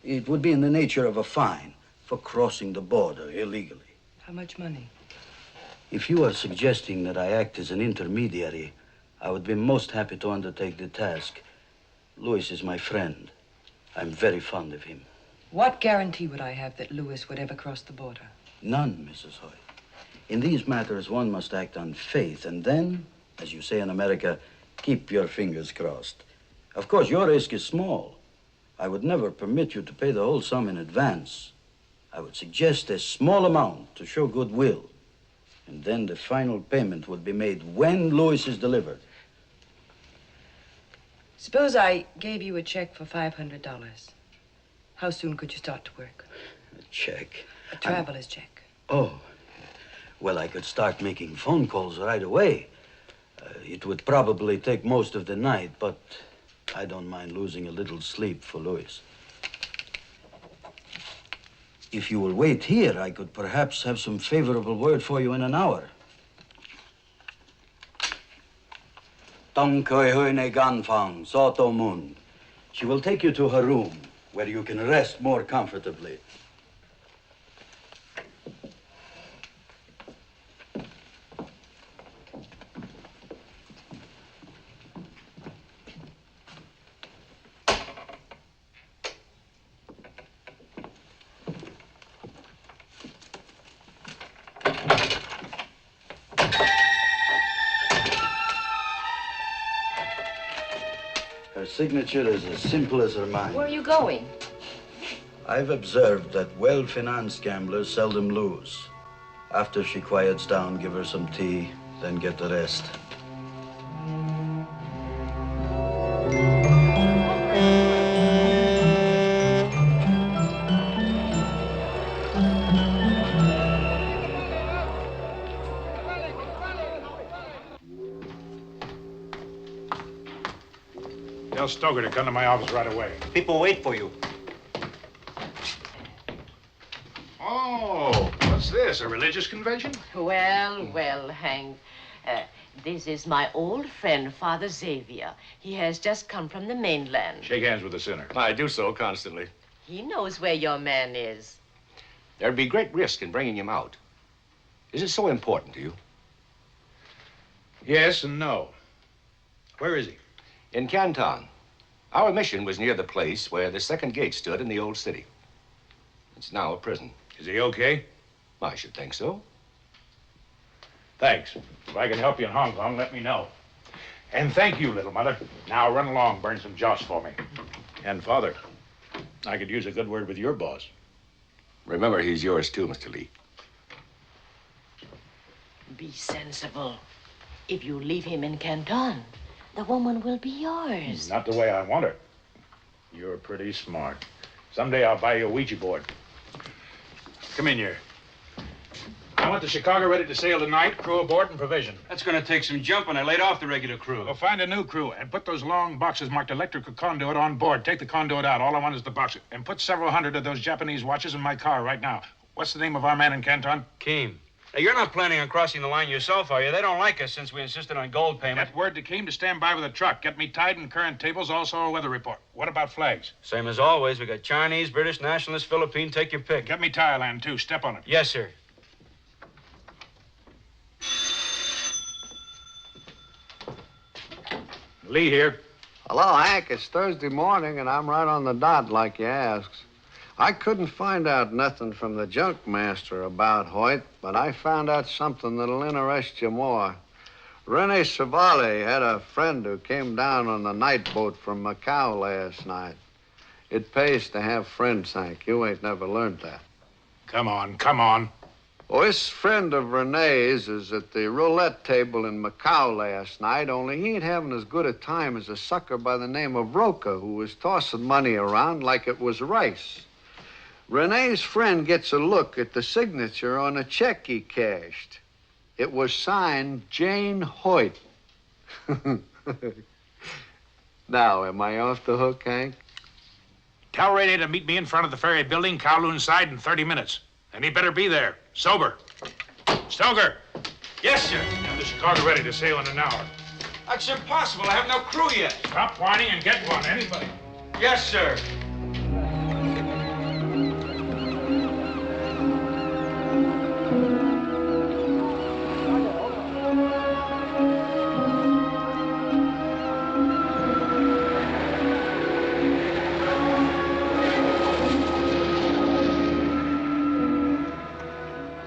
It would be in the nature of a fine for crossing the border illegally. How much money? If you are suggesting that I act as an intermediary, I would be most happy to undertake the task. Louis is my friend. I'm very fond of him. What guarantee would I have that Louis would ever cross the border? None, Mrs. Hoyt. In these matters, one must act on faith, and then, as you say in America, keep your fingers crossed. Of course, your risk is small. I would never permit you to pay the whole sum in advance. I would suggest a small amount to show goodwill, and then the final payment would be made when Louis is delivered. Suppose I gave you a check for $500. How soon could you start to work? A check? A traveler's check. Oh, well, I could start making phone calls right away. It would probably take most of the night, but I don't mind losing a little sleep for Louis. If you will wait here, I could perhaps have some favorable word for you in an hour. Tong koi hui ne gan fang, soto mun. She will take you to her room, where you can rest more comfortably. Her signature is as simple as her mind. Where are you going? I've observed that well-financed gamblers seldom lose. After she quiets down, give her some tea, then get the rest. Tell Stoker to come to my office right away. People wait for you. Oh, what's this, a religious convention? Well, well, Hank. This is my old friend, Father Xavier. He has just come from the mainland. Shake hands with the sinner. I do so constantly. He knows where your man is. There'd be great risk in bringing him out. Is it so important to you? Yes and no. Where is he? In Canton. Our mission was near the place where the second gate stood in the old city. It's now a prison. Is he okay? I should think so. Thanks. If I can help you in Hong Kong, let me know. And thank you, little mother. Now run along, burn some joss for me. And Father, I could use a good word with your boss. Remember, he's yours too, Mr. Lee. Be sensible. If you leave him in Canton, the woman will be yours. Not the way I want her. You're pretty smart. Someday I'll buy you a Ouija board. Come in here. I want the Chicago ready to sail tonight, crew aboard and provision. That's going to take some jumping. I laid off the regular crew. Well, find a new crew and put those long boxes marked electrical conduit on board. Take the conduit out. All I want is the box. And put several hundred of those Japanese watches in my car right now. What's the name of our man in Canton? Keem. Now, you're not planning on crossing the line yourself, are you? They don't like us since we insisted on gold payment. Get word to Keem to stand by with a truck. Get me tied in current tables, also a weather report. What about flags? Same as always. We got Chinese, British, Nationalist, Philippine. Take your pick. Get me Thailand, too. Step on it. Yes, sir. Lee here. Hello, Hank. It's Thursday morning, and I'm right on the dot like you asked. I couldn't find out nothing from the junk master about Hoyt, but I found out something that'll interest you more. Rene Savale had a friend who came down on the night boat from Macau last night. It pays to have friends, Hank. You ain't never learned that. Come on, come on. Oh, this friend of Rene's is at the roulette table in Macau last night, only he ain't having as good a time as a sucker by the name of Roca, who was tossing money around like it was rice. Rene's friend gets a look at the signature on a check he cashed. It was signed Jane Hoyt. Now, am I off the hook, Hank? Tell Rene to meet me in front of the ferry building, Kowloon side, in 30 minutes. And he better be there, sober. Stoker! Yes, sir. Have the Chicago ready to sail in an hour. That's impossible. I have no crew yet. Stop whining and get one, anybody. Yes, sir.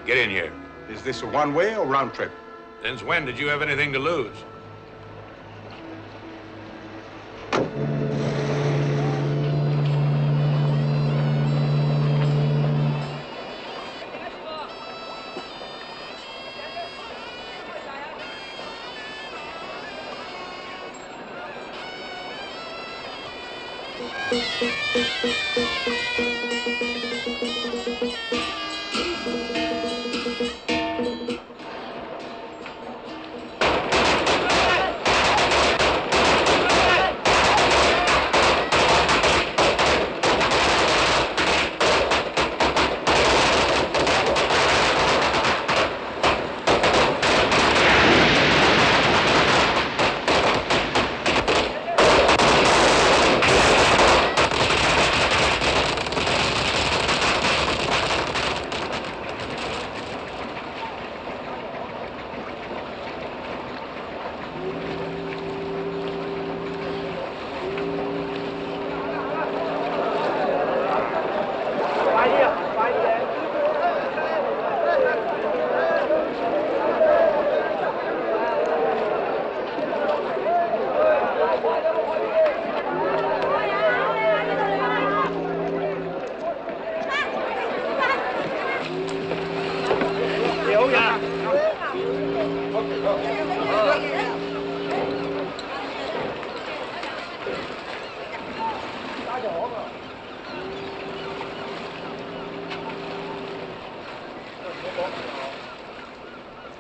Get in here. Is this a one-way or round trip? Since when did you have anything to lose?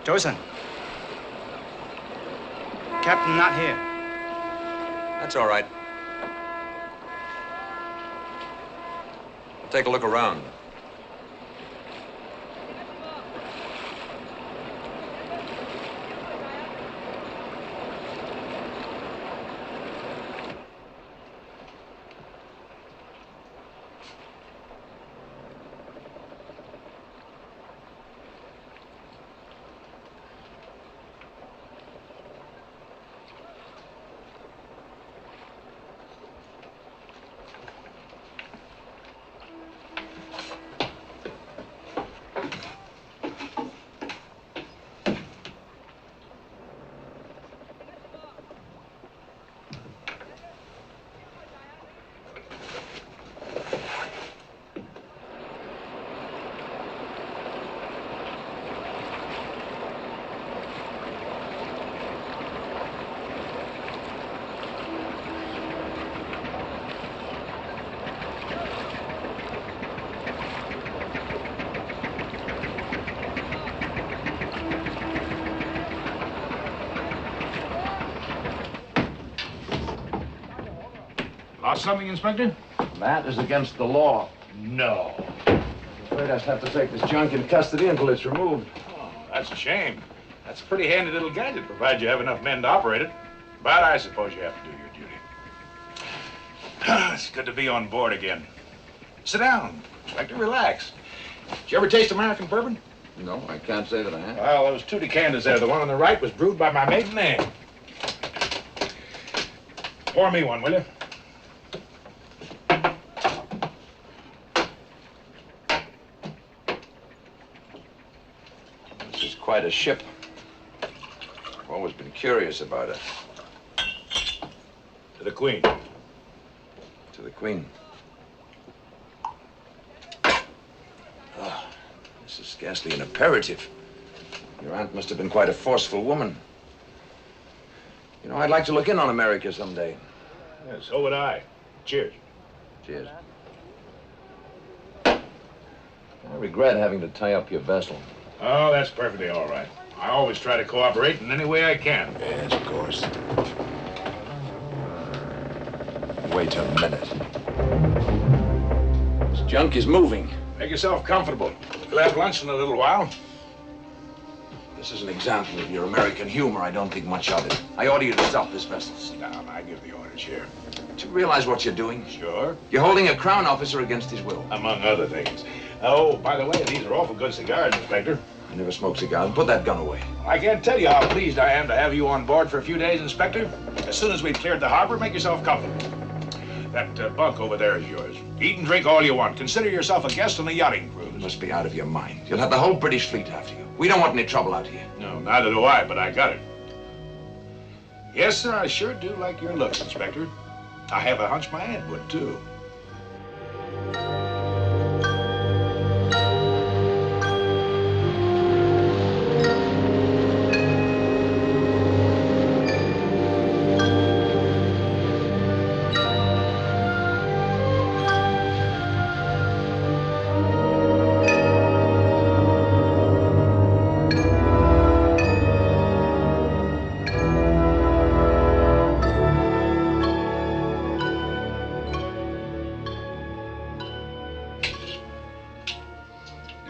Josen. Captain not here. That's all right. I'll take a look around. Lost something, Inspector? That is against the law. No. I'm afraid I have to take this junk in custody until it's removed. Oh, that's a shame. That's a pretty handy little gadget, provided you have enough men to operate it. But I suppose you have to do your duty. It's good to be on board again. Sit down, Inspector. Relax. Did you ever taste American bourbon? No, I can't say that I have. Well, those two decanters there, the one on the right was brewed by my maiden name. Pour me one, will you? This is quite a ship. always been curious about it. To the Queen. To the Queen. Oh, this is scarcely an imperative. Your aunt must have been quite a forceful woman. You know, I'd like to look in on America someday. Yeah, so would I. Cheers. Cheers. I regret having to tie up your vessel. Oh, that's perfectly all right. I always try to cooperate in any way I can. Yes, of course. Wait a minute. This junk is moving. Make yourself comfortable. We'll have lunch in a little while. This is an example of your American humor. I don't think much of it. I order you to stop this vessel. Sit down. I give the orders here. Do you realize what you're doing? Sure. You're holding a crown officer against his will. Among other things. Oh, by the way, these are awful good cigars, Inspector. I never smoke cigars. Put that gun away. I can't tell you how pleased I am to have you on board for a few days, Inspector. As soon as we've cleared the harbor, make yourself comfortable. That bunk over there is yours. Eat and drink all you want. Consider yourself a guest on a yachting cruise. You must be out of your mind. You'll have the whole British fleet after you. We don't want any trouble out here. No, neither do I, but I got it. Yes, sir, I sure do like your looks, Inspector. I have a hunch my aunt would, too.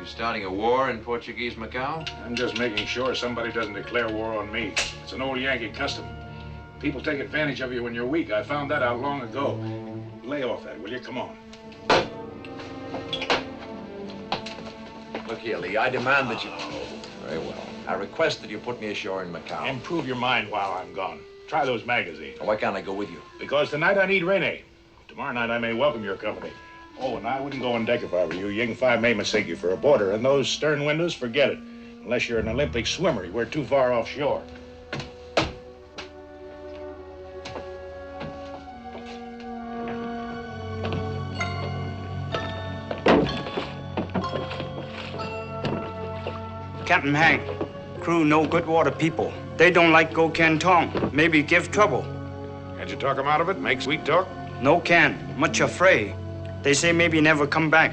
Starting a war in Portuguese Macau? I'm just making sure somebody doesn't declare war on me. It's an old Yankee custom. People take advantage of you when you're weak. I found that out long ago. Lay off that, will you? Come on. Look here, Lee, I demand that you... Very well. I request that you put me ashore in Macau. Improve your mind while I'm gone. Try those magazines. Why can't I go with you? Because tonight I need Renee. Tomorrow night I may welcome your company. Oh, and I wouldn't go on deck if I were you. Ying 5 may mistake you for a boarder, and those stern windows, forget it. Unless you're an Olympic swimmer, we're too far offshore. Captain Hank, crew no good water people. They don't like go Canton. Maybe give trouble. Can't you talk them out of it? Make sweet talk? No can. Much afraid. They say maybe never come back.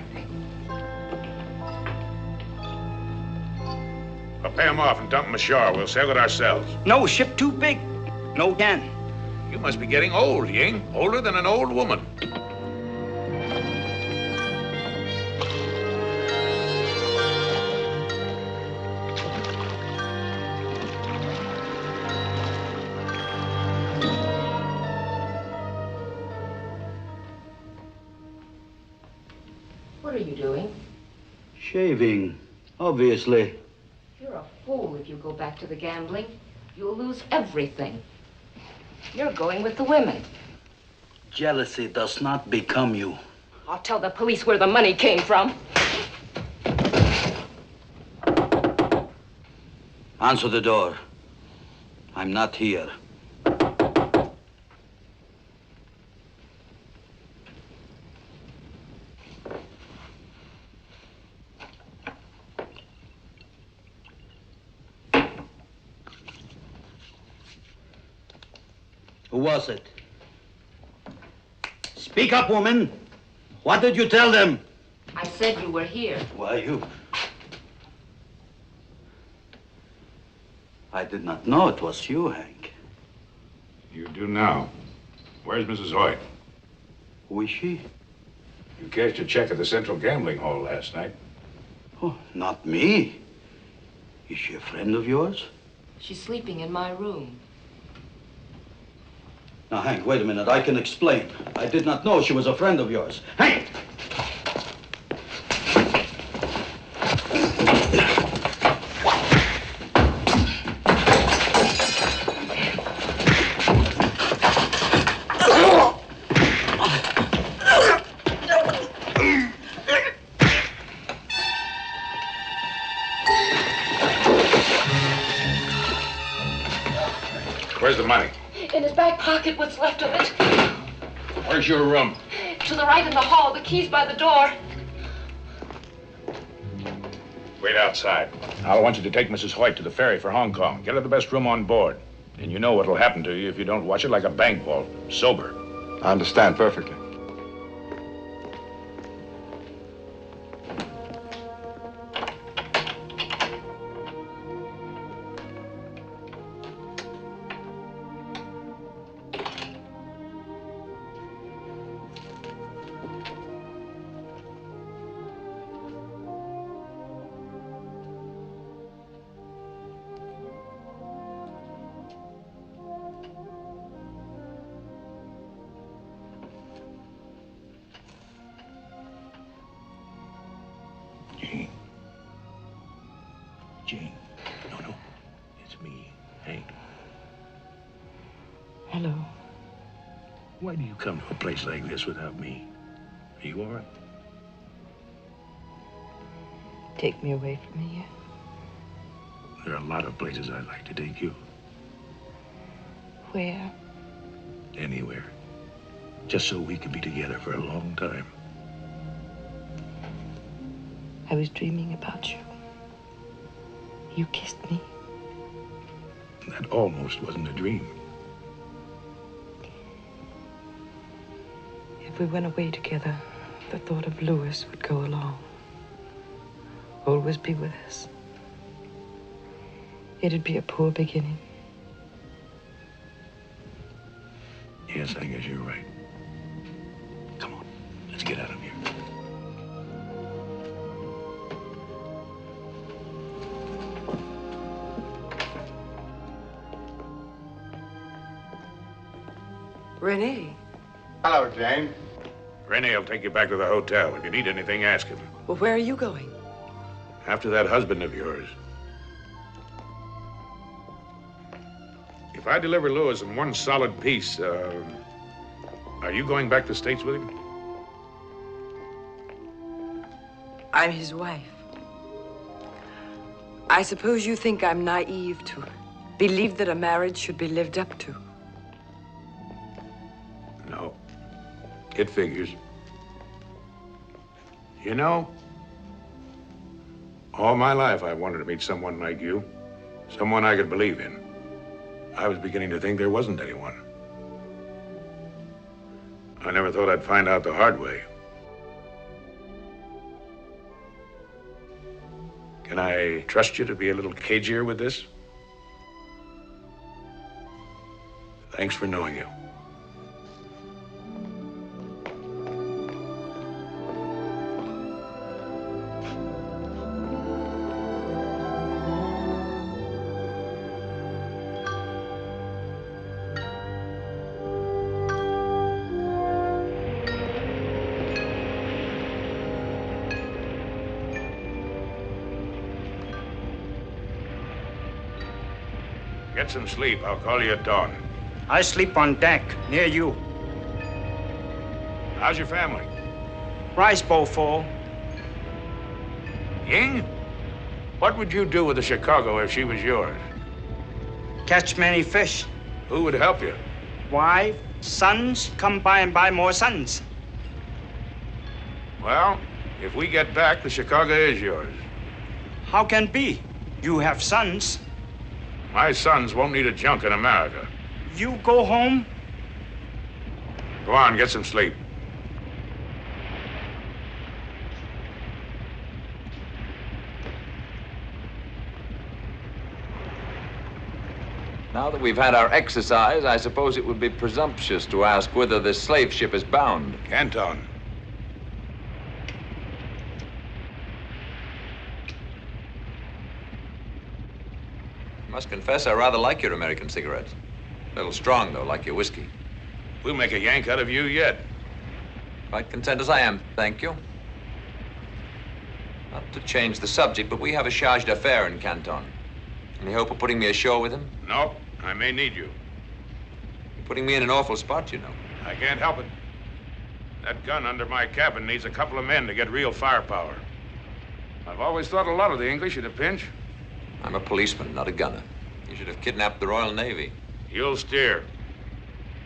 I'll pay them off and dump them ashore. We'll sail it ourselves. No, ship too big. No can. You must be getting old, Ying. Older than an old woman. What are you doing? Shaving, obviously. You're a fool if you go back to the gambling. You'll lose everything. You're going with the women. Jealousy does not become you. I'll tell the police where the money came from. Answer the door. I'm not here. Who was it? Speak up, woman. What did you tell them? I said you were here. Why, you... I did not know it was you, Hank. You do now. Where's Mrs. Hoyt? Who is she? You cashed a check at the Central Gambling Hall last night. Oh, not me. Is she a friend of yours? She's sleeping in my room. Now, Hank, wait a minute. I can explain. I did not know she was a friend of yours. Hank! Where's the money? In his back pocket, what's left of it. Where's your room? To the right in the hall, the key's by the door. Wait outside. I want you to take Mrs. Hoyt to the ferry for Hong Kong. Get her the best room on board. And you know what'll happen to you if you don't watch it like a bank vault. Sober. I understand perfectly. Jane. No. It's me, Hank. Hello. Why do you come to a place like this without me? Are you all right? Take me away from here. There are a lot of places I'd like to take you. Where? Anywhere. Just so we can be together for a long time. I was dreaming about you. You kissed me. That almost wasn't a dream. If we went away together, the thought of Louis would go along. Always be with us. It'd be a poor beginning. Yes, I guess you're right. Come on, let's get out of here. Renee. Hello, Jane. Renee will take you back to the hotel. If you need anything, ask him. Well, where are you going? After that husband of yours. If I deliver Louis in one solid piece, are you going back to the States with him? I'm his wife. I suppose you think I'm naive to believe that a marriage should be lived up to. No. It figures. You know, all my life I wanted to meet someone like you. Someone I could believe in. I was beginning to think there wasn't anyone. I never thought I'd find out the hard way. Can I trust you to be a little cagier with this? Thanks for knowing you. Get some sleep. I'll call you at dawn. I sleep on deck, near you. How's your family? Rice bowl full. Ying? What would you do with the Chicago if she was yours? Catch many fish. Who would help you? Wife, sons, come by and buy more sons. Well, if we get back, the Chicago is yours. How can be? You have sons. My sons won't need a junk in America. You go home? Go on, get some sleep. Now that we've had our exercise, I suppose it would be presumptuous to ask whither this slave ship is bound. Canton. I must confess I rather like your American cigarettes. A little strong, though, like your whiskey. We'll make a Yank out of you yet. Quite content as I am, thank you. Not to change the subject, but we have a charge d'affaires in Canton. Any hope of putting me ashore with him? Nope, I may need you. You're putting me in an awful spot, you know. I can't help it. That gun under my cabin needs a couple of men to get real firepower. I've always thought a lot of the English at a pinch. I'm a policeman, not a gunner. You should have kidnapped the Royal Navy. You'll steer.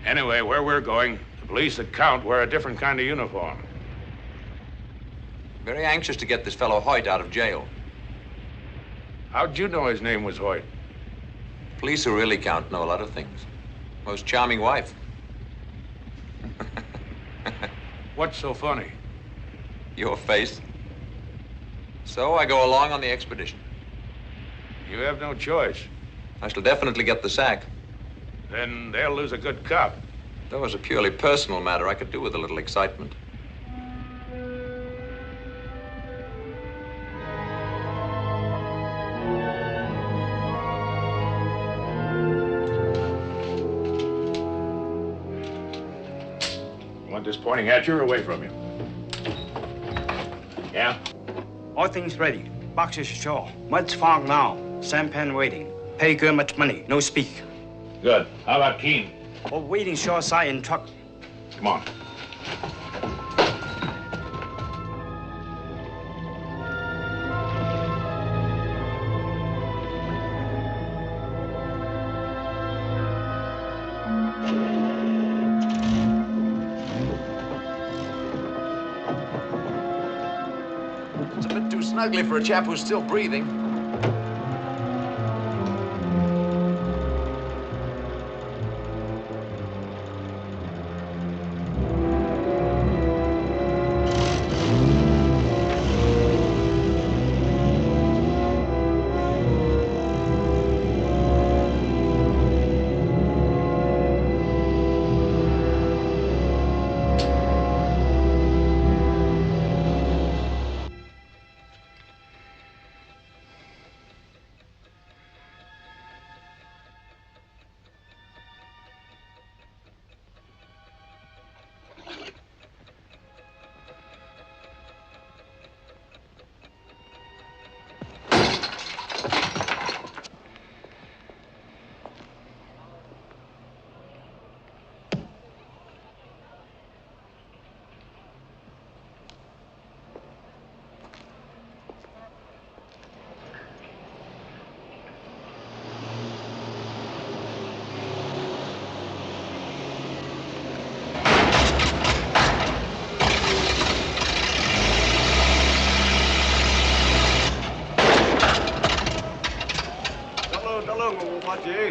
Anyway, where we're going, the police at Count wear a different kind of uniform. Very anxious to get this fellow Hoyt out of jail. How'd you know his name was Hoyt? Police who really count know a lot of things. Most charming wife. What's so funny? Your face. So I go along on the expedition. You have no choice. I shall definitely get the sack. Then they'll lose a good cop. That was a purely personal matter. I could do with a little excitement. You want this pointing at you or away from you? Yeah? All things ready. Boxes ashore. Mud's found now. Sampan waiting. Pay good much money. No speak. Good. How about Keene? Oh, waiting shoreside in truck. Come on. It's a bit too snugly for a chap who's still breathing.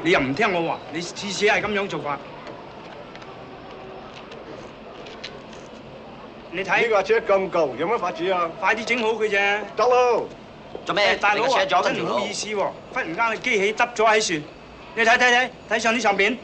你又唔聽我話，你次次係咁樣做法。你睇呢架車咁舊，有乜法子啊？快啲整好佢啫。得咯。做咩？大佬啊，真唔好意思喎，忽然間個機器耷咗喺船。你睇上啲相片。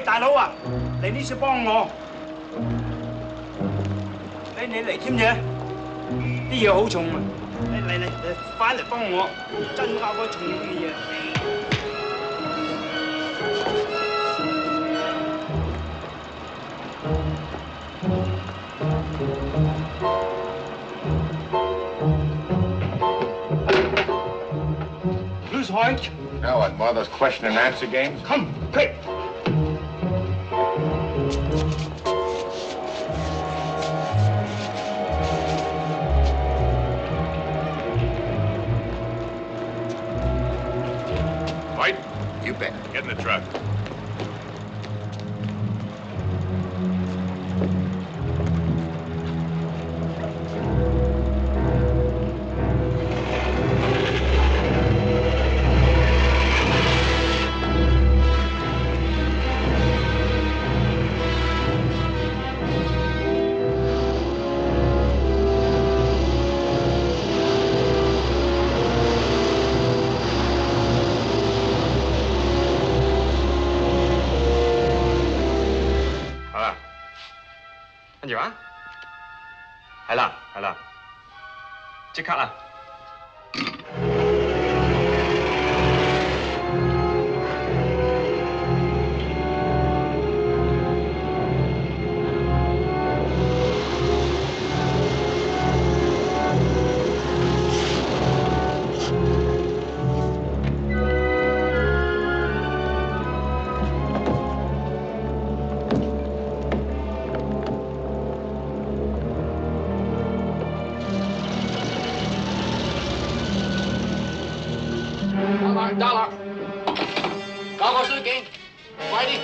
大佬啊，嚟呢次幫我，你嚟添嘢，啲嘢好重啊！你快嚟幫我，真教個重嘅嘢。Who's Hoyt? Now what, more of those question and answer games? Come, quick! White? You bet. Get in the truck. 係啦，係啦，即刻啦！dollar，搞個書記，快啲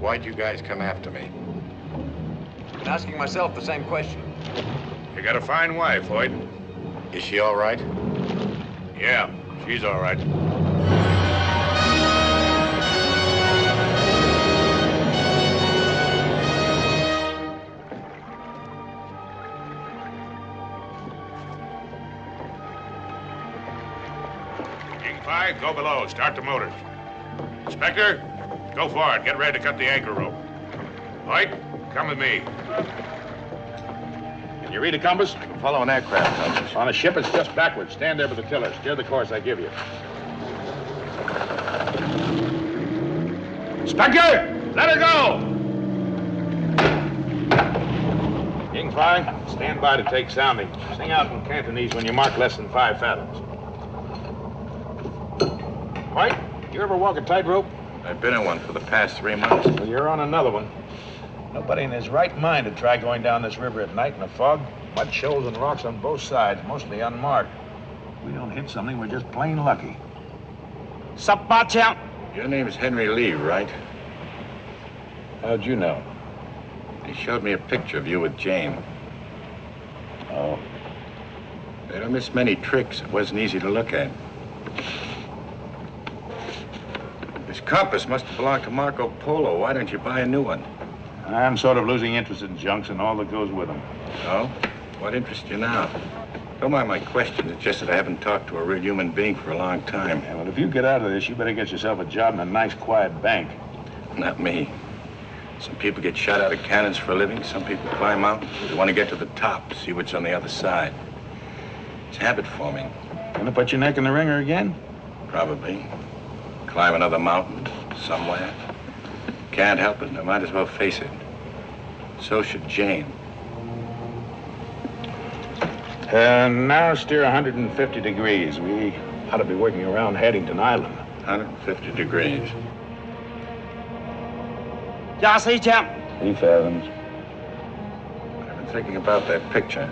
！Why'd you guys come after me? I've been asking myself the same question. You got a fine wife, Hoyt. Is she all right? Yeah, she's all right. Go below. Start the motors. Inspector, go forward. Get ready to cut the anchor rope. Hoyt, come with me. Can you read a compass? I can follow an aircraft compass. On a ship, it's just backwards. Stand there with the tiller. Steer the course I give you. Inspector, let her go! King Fly, stand by to take soundings. Sing out in Cantonese when you mark less than 5 fathoms. Hoyt, you ever walk a tightrope? I've been in one for the past 3 months. Well, you're on another one. Nobody in his right mind would try going down this river at night in a fog. Mud shoals and rocks on both sides, mostly unmarked. If we don't hit something, we're just plain lucky. Your name's Henry Lee, right? How'd you know? They showed me a picture of you with Jane. Oh. They don't miss many tricks. It wasn't easy to look at. This compass must have belonged to Marco Polo. Why don't you buy a new one? I'm sort of losing interest in junks and all that goes with them. Oh? What interests you now? Don't mind my question. It's just that I haven't talked to a real human being for a long time. Yeah, well, if you get out of this, you better get yourself a job in a nice, quiet bank. Not me. Some people get shot out of cannons for a living. Some people climb mountains. They want to get to the top, see what's on the other side. It's habit forming. Gonna put your neck in the ringer again? Probably. Climb another mountain somewhere. Can't help it. I might as well face it. So should Jane. Now steer 150 degrees. We ought to be working around Haddington Island. 150 degrees. 24 champ. 3 fathoms. I've been thinking about that picture.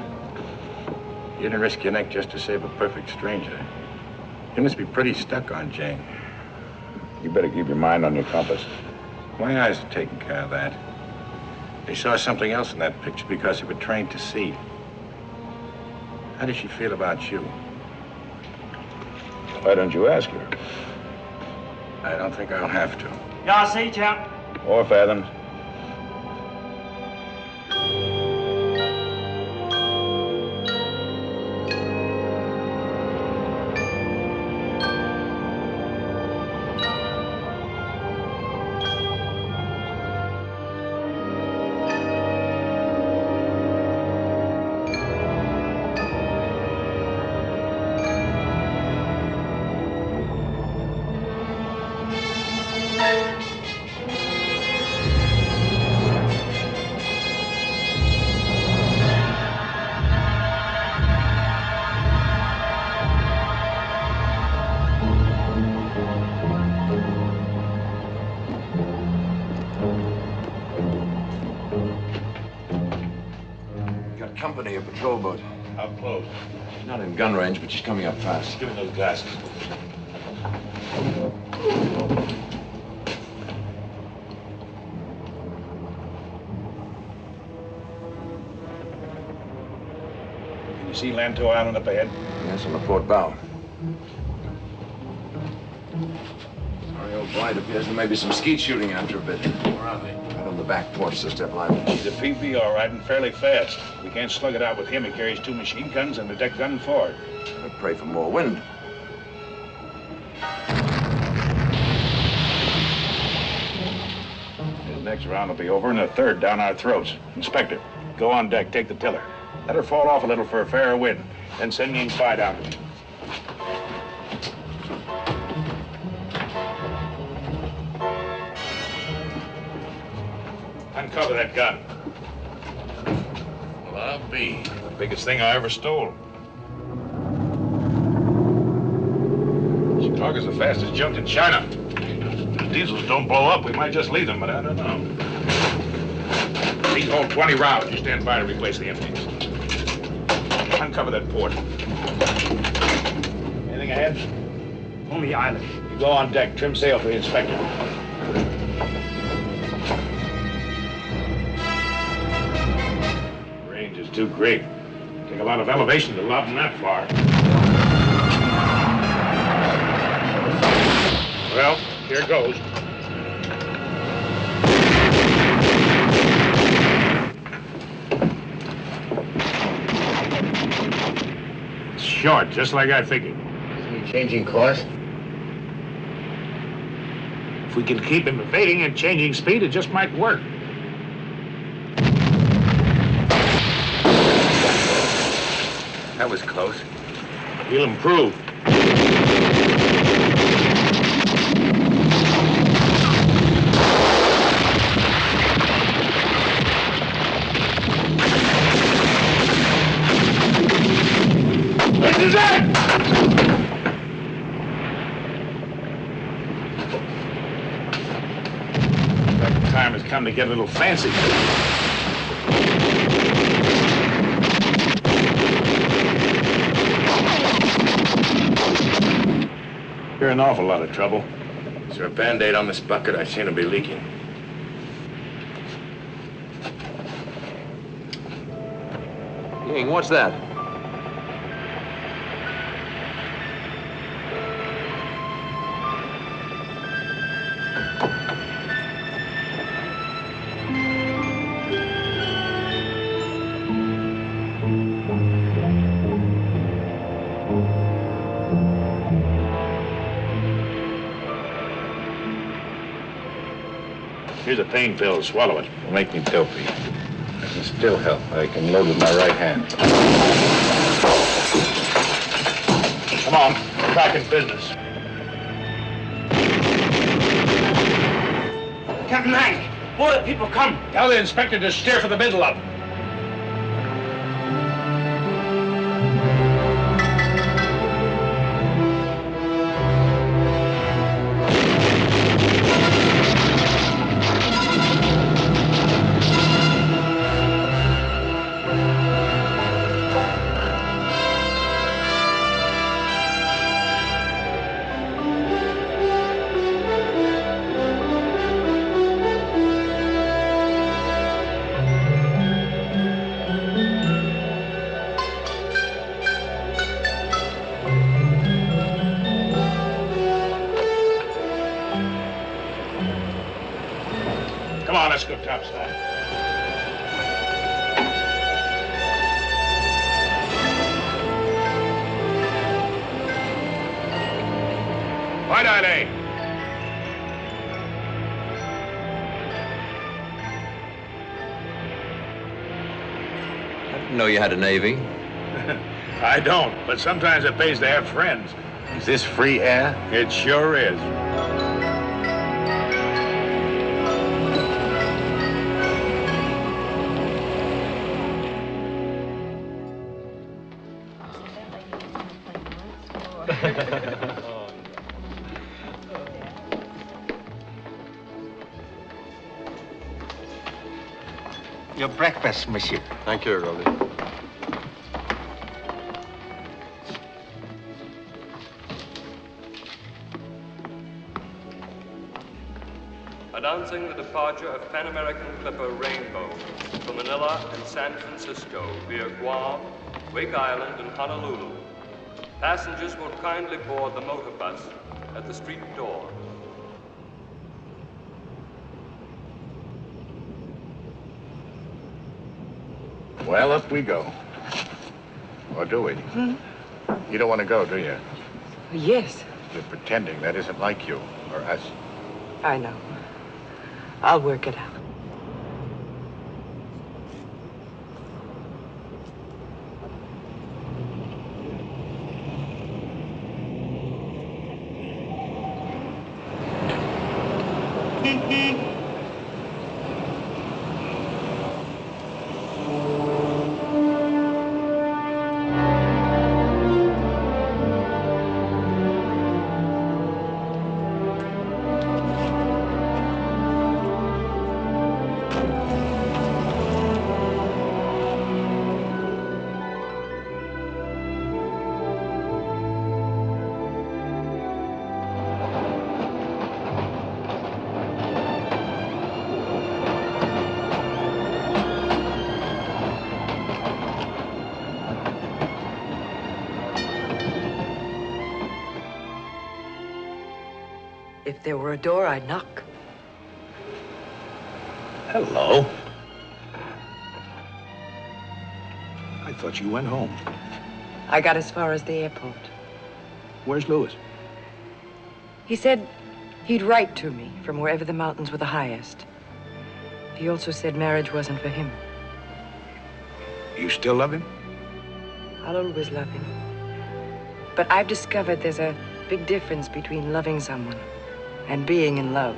You didn't risk your neck just to save a perfect stranger. You must be pretty stuck on Jane. You better keep your mind on your compass. My eyes are taking care of that. They saw something else in that picture because they were trained to see. How does she feel about you? Why don't you ask her? I don't think I'll have to. 24 champ. 4 fathoms. Company, a patrol boat. How close? She's not in gun range, but she's coming up fast. Give me those glasses. Can you see Lantow Island up ahead? Yes, on the port bow. Sorry, old blind appears there may be some skeet shooting after a bit. Where are they? Right on the back porch, so step lively. He's a PB, all right, and fairly fast. We can't slug it out with him. He carries 2 machine guns and a deck gun forward. I'd pray for more wind. next round will be over and the third down our throats. Inspector, go on deck, take the tiller. Let her fall off a little for a fairer wind. Then send me in spy down to me. Uncover that gun. Well, I'll be. The biggest thing I ever stole. Chicago's the fastest junk in China. If diesels don't blow up, we might just leave them, but I don't know. These hold 20 rounds. You stand by to replace the empties. Uncover that port. Anything ahead? Only island. You go on deck, trim sail for the inspector. Range is too great. Take a lot of elevation to lob them that far. Well, here goes. It's short, just like I figured. Isn't he changing course? If we can keep him evading and changing speed, it just might work. That was close. He'll improve. This is it! The time has come to get a little fancy. You're in an awful lot of trouble. Is there a Band-Aid on this bucket? I seem to be leaking. Ying, what's that? Here's a pain pill. Swallow it. It'll make me dopey. I can still help. I can load with my right hand. Come on. We're back in business. Captain Hank, more the people come. Tell the inspector to steer for the middle of them. Come on, let's go topside. Wide eye. I didn't know you had a navy. I don't, but sometimes it pays to have friends. Is this free air? It sure is. Your breakfast, monsieur. Thank you, Rolly. Announcing the departure of Pan American Clipper Rainbow from Manila and San Francisco via Guam, Wake Island, and Honolulu. Passengers will kindly board the motor bus at the street door. Well, up we go. Or do we? You don't want to go, do you? Yes, You're pretending that isn't like you or us. I know. I'll work it out. If there were a door, I'd knock. Hello. I thought you went home. I got as far as the airport. Where's Louis? He said he'd write to me from wherever the mountains were the highest. He also said marriage wasn't for him. You still love him? I'll always love him. But I've discovered there's a big difference between loving someone and being in love.